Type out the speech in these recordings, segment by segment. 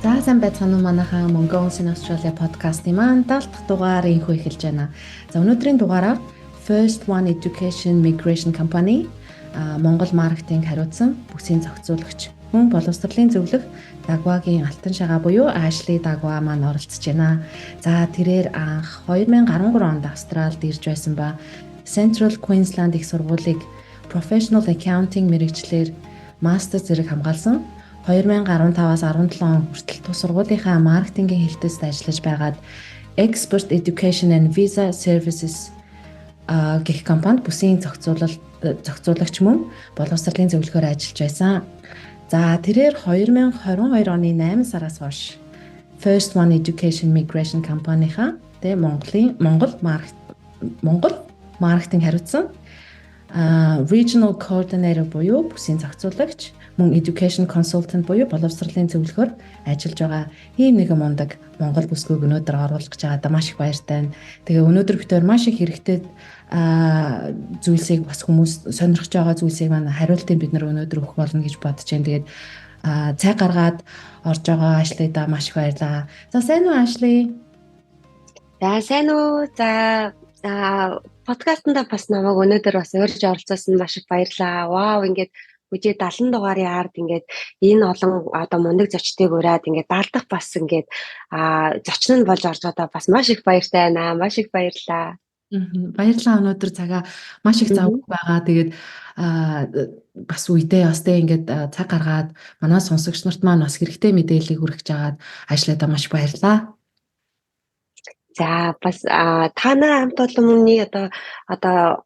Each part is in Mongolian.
За сайн байцгаана уу манайхаа Mongolians in Australia podcast-ийн маань 70 дахь дугаар инхүү эхэлж байна. За өнөөдрийн дугаараар First One Education Migration Company Монгол маркетинг хариуцсан бүсийн зохицуулагч мөн боловсролын зөвлөх Дагвагийн алтан шагаа буюу Ashley Dagwa маань оролцож байна. За тэрээр анх 2013 онд Австралид ирж байсан ба Central Queensland их сургуулийг Professional Accounting мэргэжлэр мастер зэрэг хамгаалсан. 2015-аас 17 он хүртэл тус сургуулийнхаа маркетингийн хэлтэст ажиллаж байгаад Expert Education and Visa Services гэх компанид бүсийн зохицуулагч мөн боловсролын зөвлөхөөр ажиллаж байсан. За тэрээр 2022 оны 8 сараас хойш First One Education Migration Company-ха Монгол маркетинг хариуцсан Regional Coordinator буюу бүсийн зохицуулагч мөн Education Consultant буюу боловсролын зөвлөхөөр ажиллаж байгаа ийм нэгэн мундаг Монгол бүсгүйг өнөөдөр оруулах гэж байгаадаа маш их баяртай байна. Тэгээ өнөөдөр бид маш их хэрэгтэй зүйлсийг бас хүмүүс сонирхож байгаа зүйлсийг маань хариултыг бид нар өнөөдөр өгөх болно гэж бодож байна. Тэгээд цаг гаргаад орж байгаа Ashley-да маш их баярлалаа. За сайн уу Ashley? За сайн уу. За подкастнда бас намайг өнөөдөр бас урьж оролцуулсан маш их баярлалаа. Вау, ингээд үгүй 70 дугаарын ард ингээд энэ олон одоо мундаг зочдыг ураад ингээд даалдах бас ингээд зочин нь болж орж байгаа бас маш их баяртай байна. Маш их баярлалаа. Баярлалаа өнөөдөр цагаа маш их завгүй байгаа. Тэгээд бас үедээ бас тэ ингээд цаг гаргаад манай сонсогч нарт маань бас хэрэгтэй мэдээллийг хүргэж агаад Ashley-да маш баярлалаа. За бас та нараа хамт олон өмнө одоо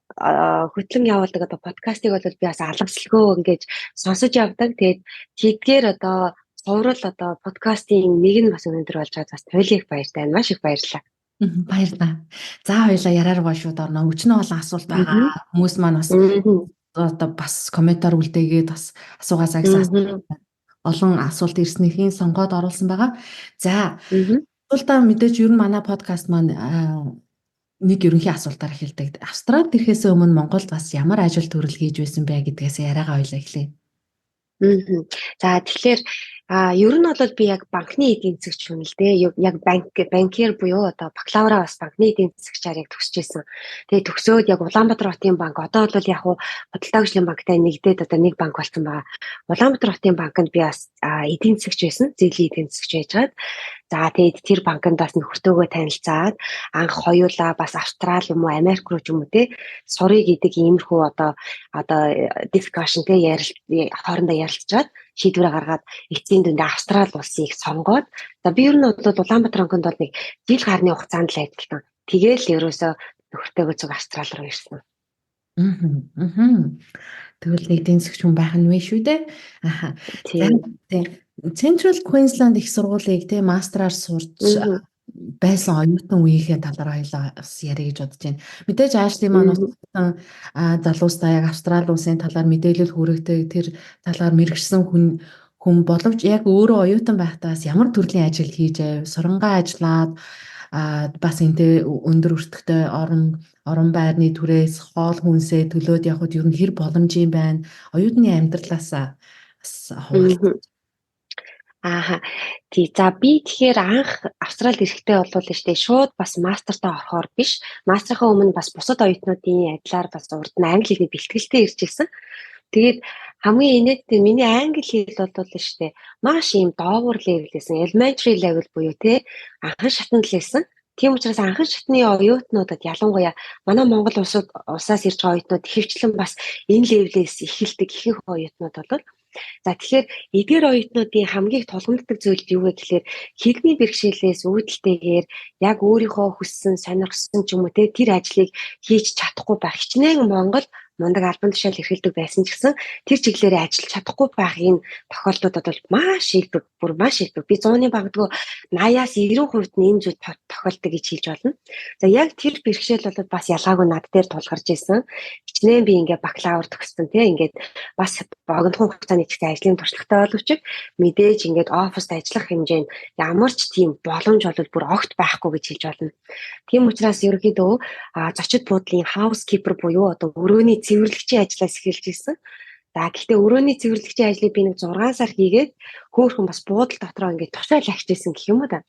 хөтлөн явуулдаг одоо подкастыг бол би бас алгасэлгүй ингэж сонсож явдаг. Тэгээд тэдгээр одоо цовруул одоо подкастын нэг нь бас өнөөдөр болж байгаа бас туйлын их баяртай байна. Маш их баярлалаа. Баярлалаа. За хоёлаа ярааргаа шууд орно. Өчнөө олон асуулт байгаа. Хүмүүс маань бас одоо бас комментар үлдээгээд бас асуугаасаа гэсэн олон асуулт ирснийхин сонгоод оруулсан байгаа. За асуултаа мэдээж ер нь манай подкаст маань нэг ерөнхий асуултаар эхэлдэг. Австралид ирэхээс өмнө Монголд бас ямар ажил төрөл хийж байсан бэ гэдгээс яриагаа хоёлаа эхлэе. За тэгэхээр ер нь бол би яг банкны эдийн засагч хүн л дээ. Яг банкир буюу одоо бакалавра бас банкны эдийн засагчаар яг төгсөжсэн. Тэгээ төгсөөд яг Улаанбаатар хотын банк одоо бол яг Бодлоо гишүүн банктай нэгдээд одоо нэг банк болсон байгаа. Улаанбаатар хотын банкнд би бас эдийн засагч байсан. Зээлийн эдийн засагч байжгаад за тэгээд тэр банкнд бас нөхөртөөгөө танилцаад анх хоёулаа бас Австрал юм уу Америк руу ч юм уу те сурыг гэдэг иймэрхүү одоо дискшн те хоорондоо ярилцаад шийдвэрээ гаргаад эцсийн дүндээ Австрал улсыг сонгоод за би ер нь бол Улаанбаатар банкнд бол нэг жил гарны хугацаанд л ажилласан. Тэгээл ерөөсөө нөхөртөөгөө зөв Австрал руу ирсэн. Тэгвэл эдийн засагч хүн байх нь вэ шүү дээ. Central Queensland их сургуулийг те мастраар сурч байсан оюутан үеийнхээ талаар хоёлаа бас ярих гэж бодож байна. Мэдээж Ashley маань усан залуустай яг Австрали улсын талаар мэдээлэл хүргэдэг тэр талаар мэргэжсэн хүн боловч яг өөрөө оюутан байхдаас ямар төрлийн ажил хийж байв, сурангаа ажиллаад бас энтэй өндөр өртөгтэй орон байрны түрээс хоол хүнсээ төлөөд явхад ер нь хэр боломж юм байна. Оюутны амьдралаас бас хуваалцах. За би тэгэхээр анх Австралид ирэхдээ болвол штэ шууд бас мастертаа орохоор биш. Мастрынхаа өмнө бас бусад оюутнуудын адилаар бас урд нь англи хэлний бэлтгэлтэй ирж ирсэн. Тэгээд хамгийн инээдтэй миний англи хэл бол штэ маш юм доогуур левел байсан. Elementary level буюу те анхан шатнд л байсан. Тийм учраас анхан шатны оюутнуудад ялангуяа манай Монгол улсаас ирж байгаа оюутнууд хэвчлэн бас энэ левелээс эхэлдэг ихэнх оюутнууд бол за тэгэхээр эдгээр оюутнуудын хамгийн их тулгамддаг зүйл юу вэ гэхээр хэлний бэрхшээлээс үүдэлтэйгээр яг өөрийнхөө хүссэн сонирхсон ч юм уу те тэр ажлыг хийж чадахгүй байх. Хичнээн Монгол мундаг албан тушаал эрхэлдэг байсан ч гэсэн тэр чиглэлээр ажиллаж чадахгүй байхын тохиолдлуудад бол маш илбэг, бүр маш илбэг. Би 100-ны багадгүй 80-аас 90% нь энэ зүйл тохиолдог гэж хэлж болно. За яг тэр бэрхшээл бол бас ялгаагүй над дээр тулгарч ирсэн. Хичнээн би ингээд бакалавр төгссөн тийм ингээд бас богинохон хугацааны ихтэй ажлын туршлагатай боловч мэдээж ингээд оффист ажиллах хэмжээнд ямар ч тийм боломж бол бүр огт байхгүй гэж хэлж болно. Тийм учраас ерөнхийдөө зочид буудлын housekeeper буюу одоо өрөөний цэвэрлэгчийн ажлаас эхэлж ирсэн. За гэхдээ өрөөний цэвэрлэгчийн ажлыг би нэг 6 сар хийгээд хөөхөн бас буудал дотроо ингээд тушаал агчижсэн гэх юм уу та.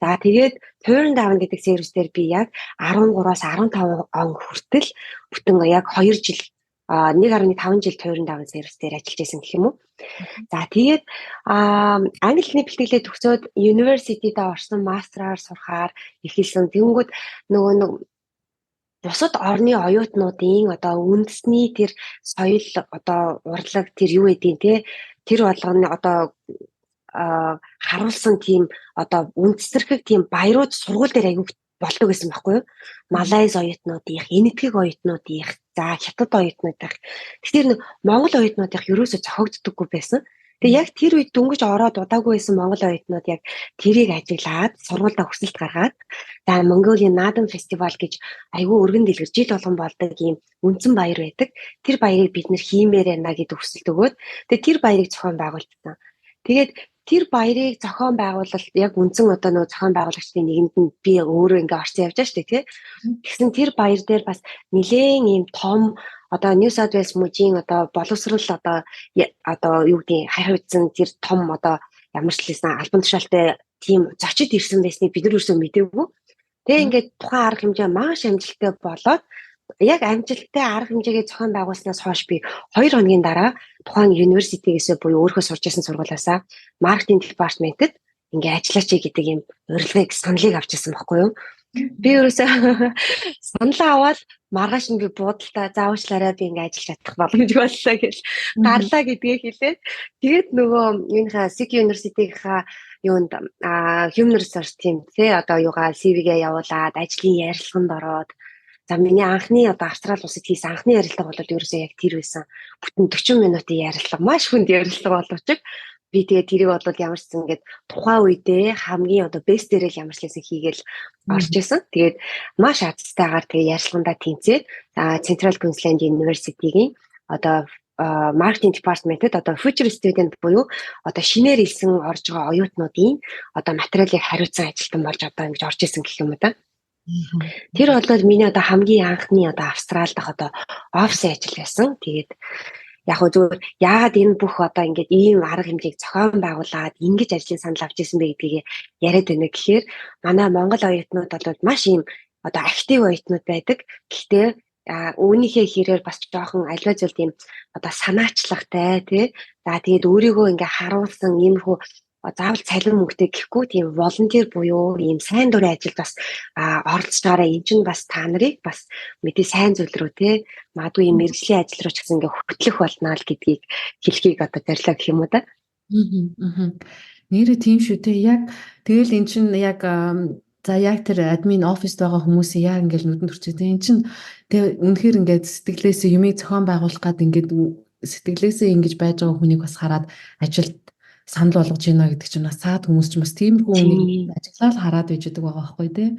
За тэгээд turn down гэдэг сервис дээр би яг 13-аас 15 он хүртэл бүтэн яг 2 жил 1.5 жил turn down сервис дээр ажиллаж байсан гэх юм уу. За тэгээд англи хэлний бэлтгэлээ төгсөөд university-д орсон мастраар сурахаар эхэлсэн. Тэнгүүд нөгөө бусад орны оюутнуудын одоо үндэсний тэр соёл одоо урлаг тэр юу гэдгийг те тэр болгоны одоо харуулсан тийм одоо үндэсрэх тийм баярууд сургууль дээр аягүй болдог гэсэн байхгүй юу? Малайз оюутнуудын, энэтхэг оюутнуудын, за хятад оюутнуудын. Тэгэхээр нэг монгол оюутнуудын ерөөсөө зохиогддоггүй байсан. Тэгээ яг тэр үед дөнгөж ороод удаагүй байсан монгол оюутнууд яг тэрийг ажиглаад сургуультай хүсэлт гаргаад за Mongolian Naadam Festival гэж аягүй өргөн дэлгэр жил болгон болдог ийм үндсэн баяр байдаг. Тэр баярыг бид нэр хиймээр байна гэдэг хүсэлт өгөөд тэгээ тэр баярыг зохион байгуулсан. Тэгээд тэр баярыг зохион байгуулалт яг үндсэн одоо нөгөө зохион байгуулагчдын нэгэнд нь би өөрөө ингээ орсон явж байгаа шүү дээ тий. Тэгсэн тэр баяр дээр бас нэлээд ийм том одоо New South Wales мужийн одоо боловсрал одоо юу гэдгийг хариуцсан тэр том одоо ямар ч хэлсэн албан тушаалтай тийм зочид ирсэн байсныг бид нар юусоо мэдээгүй. Тэгээ ингээд тухайн арга хэмжээ маш амжилттай болоод яг амжилттай арга хэмжээгээ зохион байгуулснаас хойш би 2 хоногийн дараа тухайн университетээс буюу өөрөө сурч байсан сургуулиасаа маркетинг департаментэд ингээ ажиллаач гэдэг юм урилгыг саналыг авч ирсэн байхгүй юу? Би ерөөсөө саналаа аваад маргааш нь би буудалтаа заавчлаараа би ингээ ажиллаж чадах боломж боллоо гэж гарлаа гэдгийг хэлээд тэгээд нөгөө юунийхаа Sydney University-ийнхаа юунд human resource team тий одоо юугаа CV-гээ явуулаад ажлын ярилцлаганд ороод за миний анхны одоо Австрали улсад хийсэн анхны ярилцлага бол ерөөсөө яг тэр байсан. Бүтэн 40 минутын ярилцлага маш хүнд ярилцлага боловч би тэгээд тэрийг бол ямар ч ингээд тухайн үедээ хамгийн одоо best дээр л ямар ч лсэн хийгээл орж исэн. Тэгээд маш азтайгаар тэгээд ярилцлагандаа тэнцээд Central Queensland University-гийн одоо маркетинг департаментэд одоо future student буюу одоо шинээр илсэн орж байгаа оюутнуудын одоо материалыг хариуцсан ажилтан болж одоо ингэж орж исэн гэх юм уу та. Тэр бол миний одоо хамгийн анхны одоо Австрали дахь одоо офис ажил байсан. Тэгээд яг хөө зүгээр яагаад энэ бүх одоо ингээд ийм арга хэмжээг зохион байгуулад ингэж ажлын санал авч ирсэн бэ гэдгийг яриад байна гэхээр манай Монгол оюутнууд бол маш ийм одоо актив оюутнууд байдаг. Гэхдээ үүнийхээ хэрээр бас жоохон альва зүйл тийм одоо санаачлагтай тий. За тэгээд өөрийгөө ингээ харуулсан иймэрхүү заавал цалин мөнгөтэй гэхгүй тийм волонтер буюу ийм сайн дурын ажилд бас оролцож байгаараа энэ чинь бас та нарыг бас мэдээ сайн зүйл рүү те магадгүй ийм мэргэжлийн ажил руу ч гэсэн ингээ хөтлөх болно л гэдгийг хэлхийг одоо зорилоо гэх юм уу да. Нэрээ тийм шүү те яг тэгэл эн чинь яг за яг тэр админ оффист байгаа хүмүүсийн яг ингээл нүдэнд төрчээ те эн чинь тэгээ үнэхээр ингээд сэтгэлээсээ юмыг зохион байгуулах гад ингээд сэтгэлээсээ ингэж байж байгаа хүнийг бас хараад ажилд санал болгож байна гэдэг чинь бас цаад хүмүүс ч бас тиймэрхүү үнийг ажиглал хараад байж байгаа байхгүй тий.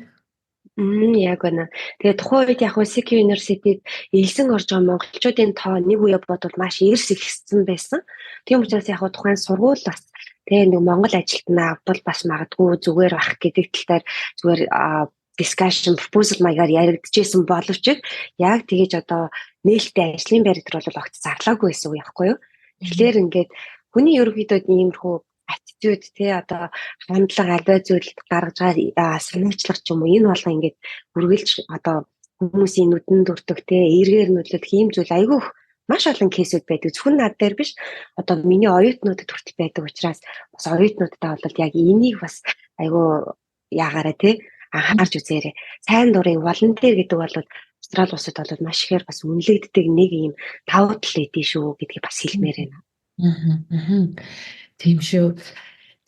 Яг байна. Тэгээ тухайн үед яг Sydney University-д элсэн орж байгаа монголчуудын тоо нэг үе бодвол маш эрс ихсэн байсан. Тийм учраас яг тухайн сургууль бас тэгээ нэг монгол ажилтнаа авбал бас магадгүй зүгээр байх гэдэг талаар зүгээр discussion proposal маягаар яригдчихсэн боловч яг тэгэж одоо нээлттэй ажлын байр дээр бол огт зарлаагүй байсан үе байхгүй юу. Тэгэхээр ингээд хүний ерөнхийдөө иймэрхүү attitude тий одоо хандлага альва зүйлд гаргаж байгаа санаачлах ч юм уу энэ болго ингээд үргэлж одоо хүмүүсийн нүдэнд өртөг тий эргээр нөлөөлөх ийм зүйл айгүй маш олон кейсүүд байдаг. Зөвхөн над дээр биш одоо миний оюутнуудад хүртэл байдаг учраас бас оюутнуудтай бол яг энийг бас айгүй яагаараа тий анхаарч үзээрэй. Сайн дурын волонтер гэдэг бол Австрали улсад бол маш ихээр бас үнэлэгддэг нэг ийм давуу тал эдэн шүү гэдгийг бас хэлмээр байна. Тийм шүү.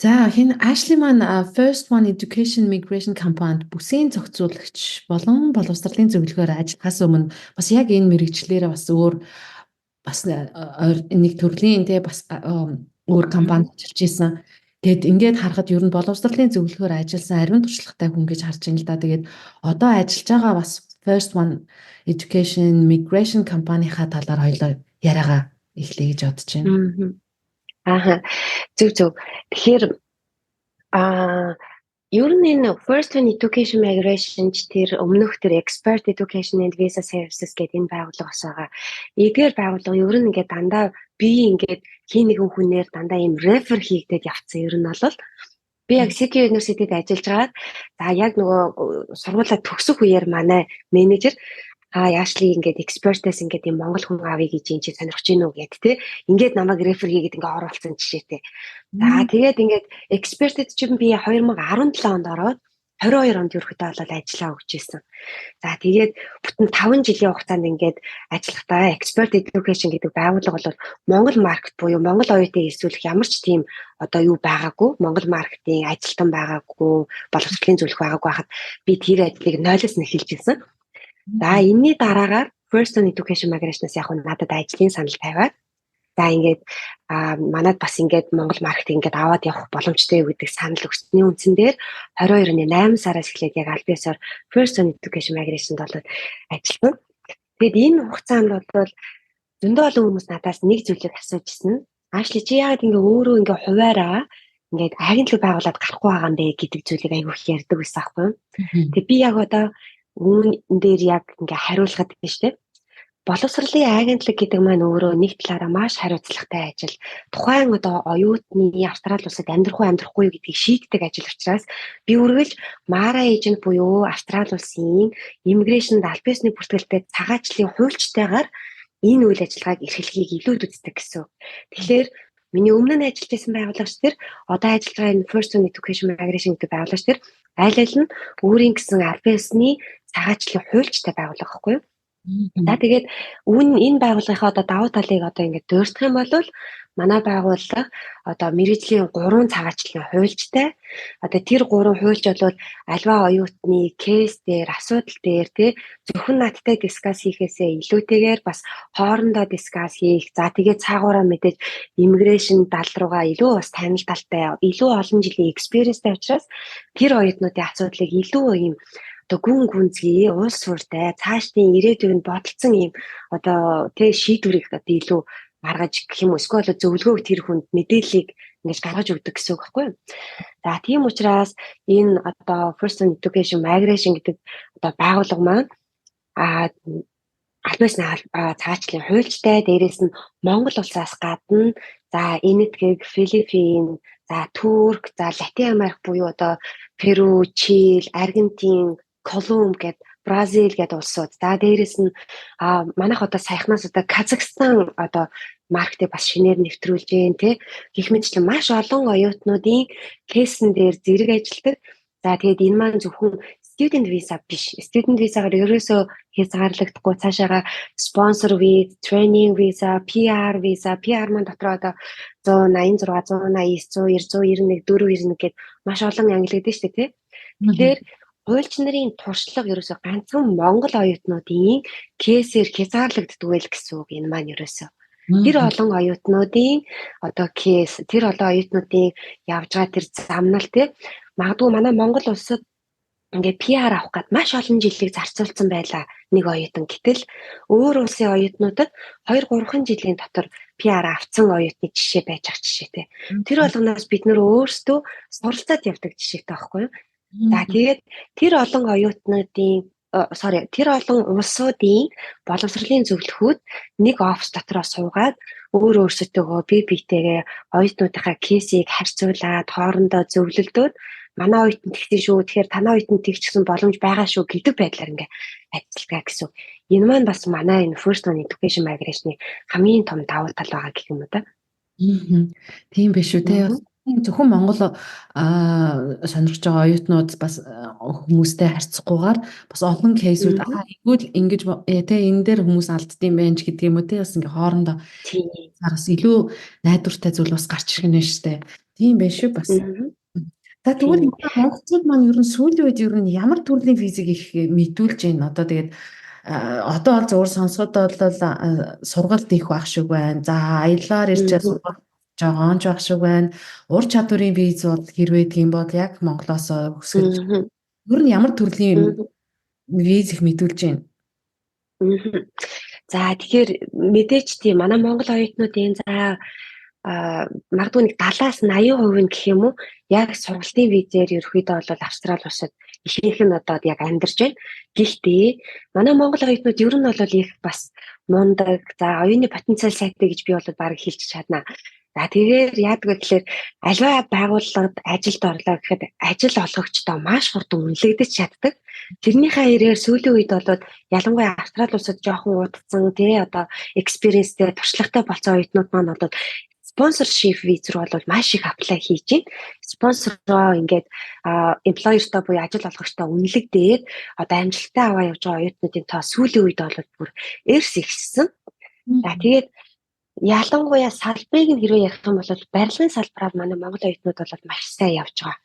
За хин Ashley маань First One Education Migration Campaign-д бүсийн зохицуулагч болон боловсролын зөвлөгөөр ажиллахаас өмнө бас яг энэ мэрэгчлэрээ бас өөр бас нэг төрлийн тий бас өөр компани ажиллаж исэн. Тэгэд ингээд харахад ер нь боловсролын зөвлөгөөр ажилласан ариун туршлагатай хүн гэж харж байна л да. Тэгээд одоо ажиллаж байгаа бас First One Education Migration Campaign-ийнхаа талаар хоёлоо яриагаа эхлэе гэж бодож байна. Зөв. Тэгэхээр Ер нь энэ First One Education Migration ч тэр өмнөх тэр Expert Education and Visa Services гэдэг энэ байгууллага бас байгаа. Эдгээр байгууллага ер нь ингээд дандаа би ингээд хин нэгэн хүнээр дандаа ийм рефер хийгдээд явцсан. Ер нь бол би яг City University-д ажиллаж байгаад за яг нөгөө сургуулаа төгсөх үеэр манай менежер яашлыг ингээд экспертээс ингээд юм Монгол хүн авъя гэж юм чи сонирхож гинүү гэд тэ ингээд намайг рефер хийгээд ингээд оруулсан жишээтэй. За тэгээд ингээд экспертэд чинь би 2017 онд ороод 22 онд ерөөхдөө болоод ажиллаа өгч ирсэн. За тэгээд бүтэн 5 жилийн хугацаанд ингээд ажиллахдаа Expert Education гэдэг байгууллага бол Монгол маркет буюу Монгол оюутныг эрсүүлэх ямар ч тийм одоо юу байгаагүй, Монгол маркетинг ажилтан байгаагүй, боловсролын зөвлөх байгаагүй хахад би тэр ажлыг нойлоос нь эхэлж ирсэн. За энэний дараагаар First One Education Migration-аас яг надад ажлын санал тавиад за ингээд манад бас ингээд Монгол маркетинг ингээд аваад явах боломжтой гэдэг санал өгсөний үндсэн дээр 22 оны 8 сараас эхлээд яг аль биесээр First One Education Migration-д болоод ажилласан. Тэгэд энэ хугацаанд бол зөндөө олон хүмүүс надаас нэг зүйлийг асууж ирсэн. Аашли чи яагаад ингээ өөрөө ингээ хуваараа ингээд агентлаг байгуулад гарахгүй байгаа юм бэ гэдэг зүйлийг айгүй их ярьдаг байсан аахгүй. Тэгээ би яг одоо үүн дээр яг ингээ хариулахад байна шүү дээ. Боловсролын агентлаг гэдэг маань өөрөө нэг талаараа маш хариуцлагатай ажил. Тухайн одоо оюутны Австрали улсад амьдрахгүй гэдгийг шийддэг ажил учраас би үргэлж Mara Agent буюу Австрали улсын иммиграшнд аль биесний бүртгэлтэй цагаачлалын хуульчтайгаар энэ үйл ажиллагааг эрхлэхийг илүү үздэг гэсэн. Тэгэхээр миний өмнө нь ажиллаж байсан байгууллагч тэр одоо ажиллаж байгаа энэ First One Education Migration гэдэг байгууллагч тэр аль нь өөрийн гэсэн аль биесний цагаачлалын хуульчтай байгууллага байхгүй юу? За тэгээд энэ байгууллагынхаа одоо давуу талыг одоо ингээд дуурдах юм бол манай байгууллага одоо мэргэжлийн 3 цагаачлалын хуульчтай. Одоо тэр 3 хуульч бол альва оюутны кейс дээр, асуудал дээр тий зөвхөн надтай дискас хийхээсээ илүүтэйгээр бас хоорондоо дискас хийх. За тэгээд цаагаараа мэдээж иммиграшн дал руугаа илүү бас танил талтай, илүү олон жилийн экспириенстэй учраас тэр оюутнуудын асуудлыг илүү ийм одоо гүн гүнзгий улс суртай цаашдын ирээдүйг нь бодолцсон юм одоо тэг шийдвэрийг одоо илүү гаргаж гэх юм уу эсвэл зөвлөгөөг тэр хүнд мэдээллийг ингэж гаргаж өгдөг гэсэн үг байхгүй юу. За тийм учраас энэ одоо First One Education Migration гэдэг одоо байгууллага маань албаас нь цаачлалын хуульчтай дээрээс нь Монгол улсаас гадна за Энэтхэг, Филиппин, за Турк, за Латин Америк буюу одоо Перу, Чили, Аргентин, Колумб гэд Бразил гэд улсууд. За дээрээс нь манайх одоо саяхнаас одоо Казахстан одоо маркетыг бас шинээр нэвтрүүлж гэн тий. Гэх мэтчлэн маш олон оюутнуудын кейсэн дээр зэрэг ажилдаг. За тэгээд энэ маань зөвхөн student visa биш. Student visa-гаар ерөөсөө хязгаарлагдахгүй цаашаага sponsor visa, training visa, PR visa, PR маань дотроо одоо 186, 189, 100, 191, 491 гэд маш олон ангилагдсан шүү дээ тий. Тэгэхээр хуульч нарын туршлага ерөөсөө ганцхан Монгол оюутнуудын кейсээр хязгаарлагддаг байл гэсэн үг энэ маань ерөөсөө. Тэр олон оюутнуудын одоо кейс, тэр олон оюутнуудын явж байгаа тэр замнал тий магадгүй манай Монгол улсад ингээд PR авах гээд маш олон жилийг зарцуулсан байлаа нэг оюутан. Гэтэл өөр улсын оюутнуудад 2-3 жилийн дотор PR авсан оюутны жишээ байж байгаа жишээтэй. Тэр болгоноос бид нөр өөрсдөө суралцаад явдаг жишээтэй байхгүй юу? За тэгээд тэр олон оюутнуудын тэр олон улсуудын боловсролын зөвлөхүүд нэг офс дотроо суугаад өөрсдөө бие биетэйгээ оюутнуудынхаа кейсийг харьцуулаад хоорондоо зөвлөлдөөд манай оюутан тэгсэн шүү. Тэгэхээр танай оюутан тэгчихсэн боломж байгаа шүү гэдэг байдлаар ингээ ажиллагаа гэсэн. Энэ маань бас манай энэ First One Education Migration-ы хамгийн том давуу тал байгаа гэх юм уу та. Тийм биш үү те. Зөвхөн Монгол сонирхож байгаа оюутнууд бас хүмүүстэй харьцахгүйгээр бас олон кейсүүд игүүл ингэж те энэ дээр хүмүүс алддсан байх гэдэг юм уу те бас ингээ хоорондоо бас илүү найдвартай зүйл бас гарч ирэх нь шүү дээ. Тийм байх шүү бас. За тэгвэл монголчууд маань ер нь сүүлийн үед ер нь ямар төрлийн физик их мэдүүлж байна. Одоо тэгээд одоо бол зур сонсоход бол сургалт их байх шиг байна. За аяллаар ирчээ сургалт жоогоонч байх шиг байна. Ур чадварын виз бол хэрвээ тийм бол яг Монголоос өсгөж. Ер нь ямар төрлийн виз их мэдүүлж байна. За тэгэхээр мэдээч тийм манай Монгол оюутнуудын за магадгүй нэг 70-80% гэх юм уу яг сургалтын визээр ерөөхдөө бол Австрали улсад ихэнх нь одоо яг амьдарч байна. Гэхдээ манай Монгол оюутнууд ер нь бол их бас мундаг, за оюуны потенциал сайтай гэж би бол баг хэлж чадна. За тэгээд яадаг вэ гэхээр аливаа байгууллагад ажилд орлоо гэхэд ажил олгогчдоо маш хурдан үнэлэгдэж чаддаг. Тэрнийхээ хэрээр сүүлийн үед бол ялангуяа Австрали улсад жоохон удацсан тий одоо экспириенстэй туршлагатай болсон оюутнууд маань бол спонсоршип виз рүү бол маш их аплай хийж байна. Спонсороо ингээд эмплойертой буюу ажил олгогчтой үнэлэгдээд одоо амжилттай аваа явж байгаа оюутнуудын тоо сүүлийн үед бол бүр эрс ихссэн. За тэгээд ялангуяа салбарыг нь хэрвээ ярих юм бол барилгын салбараар манай Монгол оюутнууд бол маш сайн явж байгаа.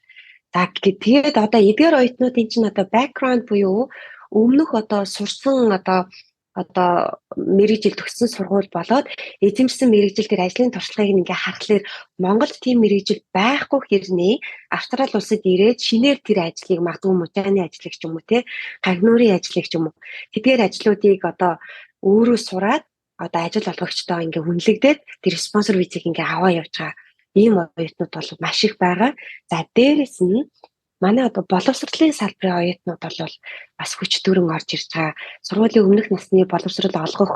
За тэгээд одоо эдгээр оюутнуудын чинь одоо background буюу өмнөх одоо сурсан одоо мэргэжил төгссөн сургууль болоод эзэмшсэн мэргэжил дээр ажлын туршлагыг ингээ харахаар Монголд тийм мэргэжил байхгүй хэрнээ Австрали улсад ирээд шинээр тэр ажлыг магадгүй мужааны ажлыг ч юм уу те гагнуурын ажлыг ч юм уу тэдгээр ажлуудыг одоо өөрөө сураад одоо ажил олгогчдоо ингээ үнэлэгдээд тэр спонсор визийг ингээ аваа явж байгаа ийм оюутнууд бол маш их байгаа. За дээрэс нь манай одоо боловсролын салбарын оюутнууд бол бас хүч төрөн орж ирж байгаа. Сургуулийн өмнөх насны боловсрол олгох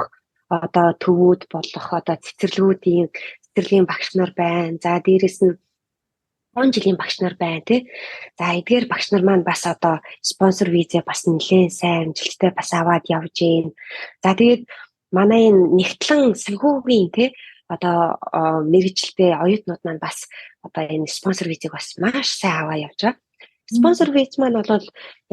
одоо төвүүд болох одоо цэцэрлэгийн багш нар байна. За дээрэс нь 3 жилийн багш нар байна тий. За эдгээр багш нар маань бас одоо спонсор визээ бас нэлээд сайн амжилттай бас аваад явж гин. За тэгээд манай энэ нэгтлэн санхүүгийн тий одоо мэргэжилтэй оюутнууд маань бас одоо энэ спонсор визийг бас маш сайн аваа явж байгаа. Спонсор виз маань бол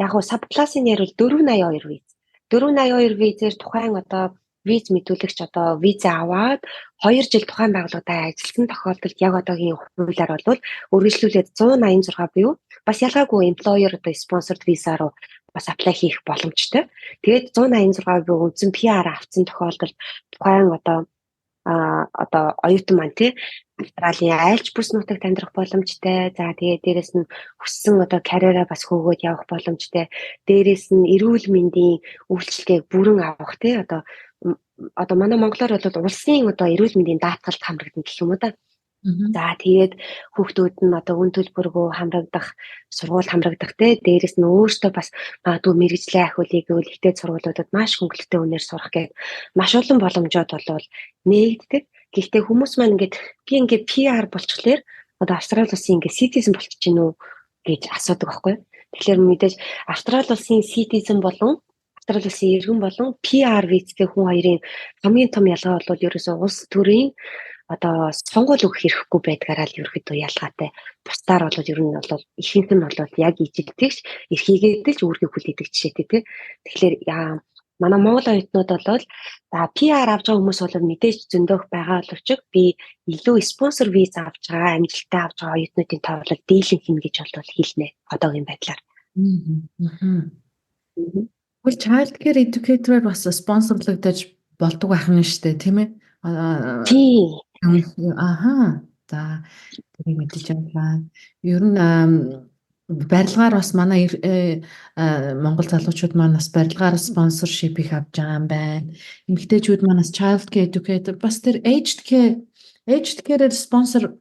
яг хуу сабклассын ярил 482 виз. 482 визээр тухайн одоо виз мэдүүлэгч одоо виза аваад 2 жил тухайн байгууллагад ажилласан тохиолдолд яг одоогийн хуулиар бол үргэлжлүүлээд 186 буюу бас ялгаагүй employer одоо спонсорд виза руу бас аплай хийх боломжтой. Тэгээд 186 буюу үндсэн PR авсан тохиолдолд тухайн одоо оюутан маань тий Австралийн айлч бүс нутагт амьдрах боломжтой. За тэгээд дээрэс нь хүссэн одоо карьераа бас хөөгөөд явах боломжтой. Дээрэс нь эрүүл мэндийн үйлчилгээг бүрэн авах тий одоо манай монголоор бол улсын одоо эрүүл мэндийн даатгалд хамрагдана гэх юм уу да. За тэгээд хүүхдүүд нь одоо үн төлбөргөө хамрагдах, сургууль хамрагдах те дээрэс нь өөртөө бас магадгүй мэрэгжлийн ахиулыг ихтэй сургуулиудад маш хөнгөлөлттэй үнээр сурах гээд маш олон боломжууд бол нээгддэг. Гэхдээ хүмүүс маань ингээд PR болчихлоор одоо Австрали улсын ингээд citizen болчих чинь үү гэж асуудаг байхгүй. Тэгэхээр мэдээж Австрали улсын citizen болон Австрали улсын иргэн болон PR визтэй хүн хоёрын хамгийн том ялгаа бол ерөөсөө улс төрийн одоо сонгуул өгөх хэрэггүй байдгаараа л ерөөхдөө ялгаатай. Бусдаар бол ер нь бол ихэнх нь бол яг ижилдэгч эрхийгээд л үүргийг хүлээдэг жишээтэй тий. Тэгэхээр манай Монгол оюутнууд бол PR авч байгаа хүмүүс бол мэдээж зөндөөх байгаа боловч би илүү спонсор виз авч байгаа, амжилттай авч байгаа оюутнуудын тоо бол дийлэнх хин гэж бол хэлнэ одоогийн байдлаар. Well, child care educator бас спонсорлогдож болдог байх нь шүү дээ, тийм ээ? Тийм. Аха. За тэрийг мэдэж байна. Ер нь барилгаар бас манай Монгол залуучууд маань бас барилгаар спонсоршип их авч байгаа юм байна. Эмэгтэйчүүд манаас child care educator бас тэр aged care-ээр спонсор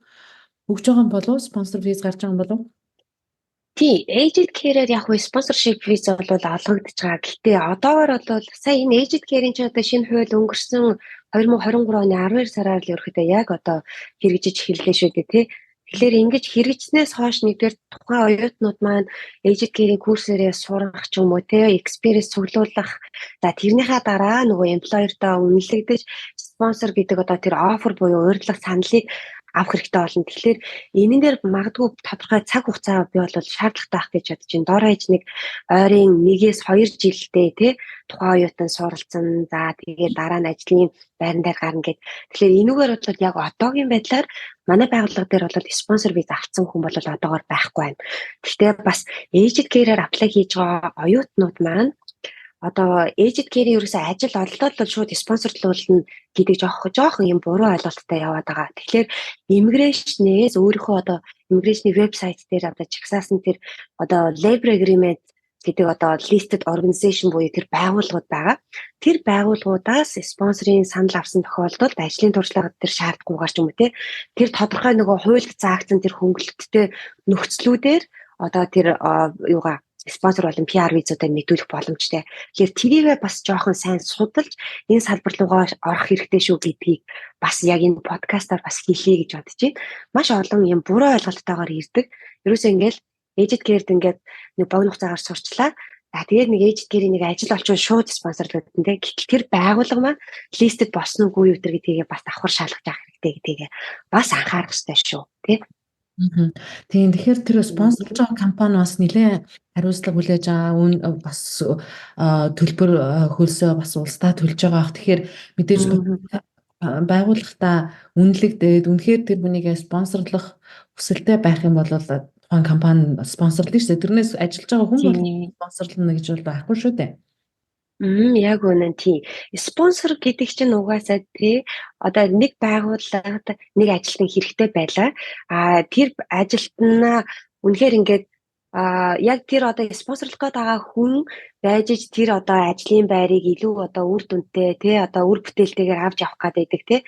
өгж байгаа юм болов уу? Спонсор виз гарч байгаа юм болов уу? Тий, aged care-ээр яг хөө спонсоршип виз бол олгогдож байгаа. Гэхдээ одоогоор бол сая энэ aged care-ийн ч одоо шинэ хууль өнгөрсөн 2023 оны 12 сараар л ерөөхдөө яг одоо хэрэгжиж эхэллээ шүү дээ тий. Тэгэхээр ингэж хэрэгжснээс хойш нэгдүгээр тухайн оюутнууд маань aged care-ийн курсээрээ сурах ч юм уу тий experience цуглуулах. За тэрнийхээ дараа нөгөө employer-доо үнэлэгдэж спонсор гэдэг одоо тэр offer буюу урьдлах саналыг авах хэрэгтэй болно. Тэгэхээр энэ дээр магадгүй тодорхой цаг хугацаа би бол шаардлагатай байх гэж бодож байна. Дор хаяж нэг ойрын 1-2 жилдээ тий тухайн оюутан суралцсан. За тэгээд дараа нь ажлын байран дээр гарна гэд. Тэгэхээр энүүгээр бол яг одоогийн байдлаар манай байгууллага дээр бол спонсор виз авсан хүн бол одоогоор байхгүй байна. Гэхдээ бас aged care-аар аплай хийж байгаа оюутнууд маань одоо aged care-ийн ерөөсөө ажил олдоод л шууд спонсорлуулна гэдэг жоохон юм буруу ойлголттой яваад байгаа. Тэгэхээр иммиграшнээс өөрийнхөө одоо иммиграшны вебсайт дээр одоо чагсаасан тэр одоо labor agreement гэдэг одоо listed organization буюу тэр байгууллагууд байгаа. Тэр байгууллагуудаас спонсорын санал авсан тохиолдолд ажлын туршлагад тэр шаардахгүйгээр ч юм уу тэр тодорхой нөгөө хуульд заагдсан тэр хөнгөлөлттэй нөхцлүүдээр одоо тэр юугаа спонсор болон PR визуудаа мэдүүлэх боломжтой. Тэгэхээр тэрийгээ бас жоохон сайн судалж энэ салбар руугаа орох хэрэгтэй шүү гэдгийг бас яг энэ подкастаар бас хэлье гэж бодож байна. Маш олон юм буруу ойлголттойгоор ирдэг. Ерөөсөө ингээл aged care-д ингээд нэг богино хугацаагаар сурчлаа. За тэгээд нэг aged care-ийн нэг ажил олчвол шууд спонсорлоод энэ. Гэтэл тэр байгууллага маань listed болсон уугүй юу гэдгийг бас давхар шалгаж авах хэрэгтэй гэдгийг бас анхаарах хэрэгтэй шүү. Тэ? Тийм тэгэхээр тэр спонсорлж байгаа компани бас нэлээд хариуцлага хүлээж байгаа бас төлбөр хөлсөө бас улсдаа төлж байгаа бах. Тэгэхээр мэдээж байгууллагатаа үнэлэгдээд үнэхээр тэр хүнийг спонсорлох хүсэлтэй байх юм бол тухайн компани спонсорлно шүү дээ. Тэрнээс ажиллаж байгаа хүн бол спонсорлно гэж бол байхгүй шүү дээ. Яг үнэн тийм. Спонсор гэдэг чинь угаасаа одоо нэг байгууллагад нэг ажилтан хэрэгтэй байлаа. Тэр ажилтнаа үнэхээр ингээд яг тэр одоо спонсорлох гээд байгаа хүн байж тэр одоо ажлын байрыг илүү одоо үр дүнтэй одоо үр бүтээлтэйгээр авч явах гэдэг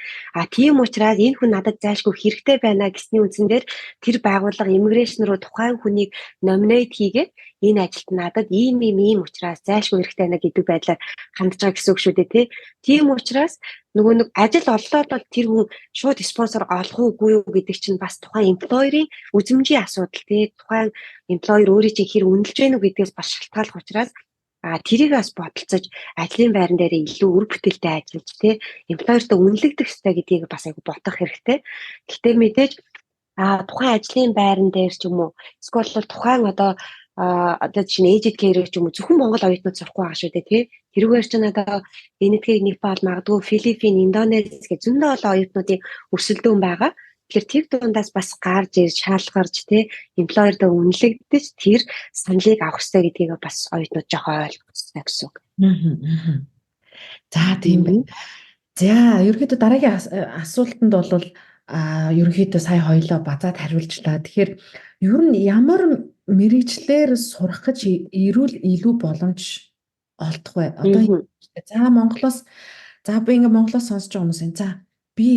тийм учраас энэ хүн надад зайлшгүй хэрэгтэй байна гэсний үндсэн дээр тэр байгууллага иммиграшн руу тухайн хүнийг номинейт хийгээд энэ ажилд надад ийм учраас зайлшгүй хэрэгтэй байна гэдэг байдлаар хандж байгаа гэсэн үг шүү дээ тийм учраас нөгөө нэг ажил оллоо бол тэр хүн шууд спонсор олох уугүй юу гэдэг чинь бас тухайн эмплойерийн үзмжийн асуудал тухайн эмплойер өөрийн чинь хэр үнэлж гэнэ үү гэдгээс бас шалтгааллах учраас тэрийг бас бодолцож ажлын байран дээр илүү үр бүтээлтэй ажиллаж эмплойертой үнэлэгдэх хэрэгтэй гэдгийг бас айгу бодох хэрэгтэй. Гэхдээ мэдээж тухайн ажлын байран дээр ч юм уу эсвэл тухайн одоо чинь aged care ч юм уу зөвхөн Монгол оюутнууд сурахгүй байгаа шүү дээ тэрүүгээр чинь одоо Энэтхэг Непал магадгүй Филиппин, Индонез гэх зөндөө олон оюутнуудын өрсөлдөөн байгаа. Тэгэхээр тэр дундаас бас гарч ирж шалгарч эмплойердөө үнэлэгдэж тэр саналыг авах хэрэгтэй гэдгийг бас оюутнууд жоохон ойлгох хэрэгтэй гэсэн үг. За тийм байна. За ерөнхийдөө дараагийн асуултанд бол ерөнхийдөө сая хоёлоо базаад хариулжлаа. Тэгэхээр ер нь ямар мэрэгчлэр сурах гэж ирүүл илүү боломж олдох вэ? Одоо за Монголоос би ингээ Монголоос сонсож байгаа хүмүүс за би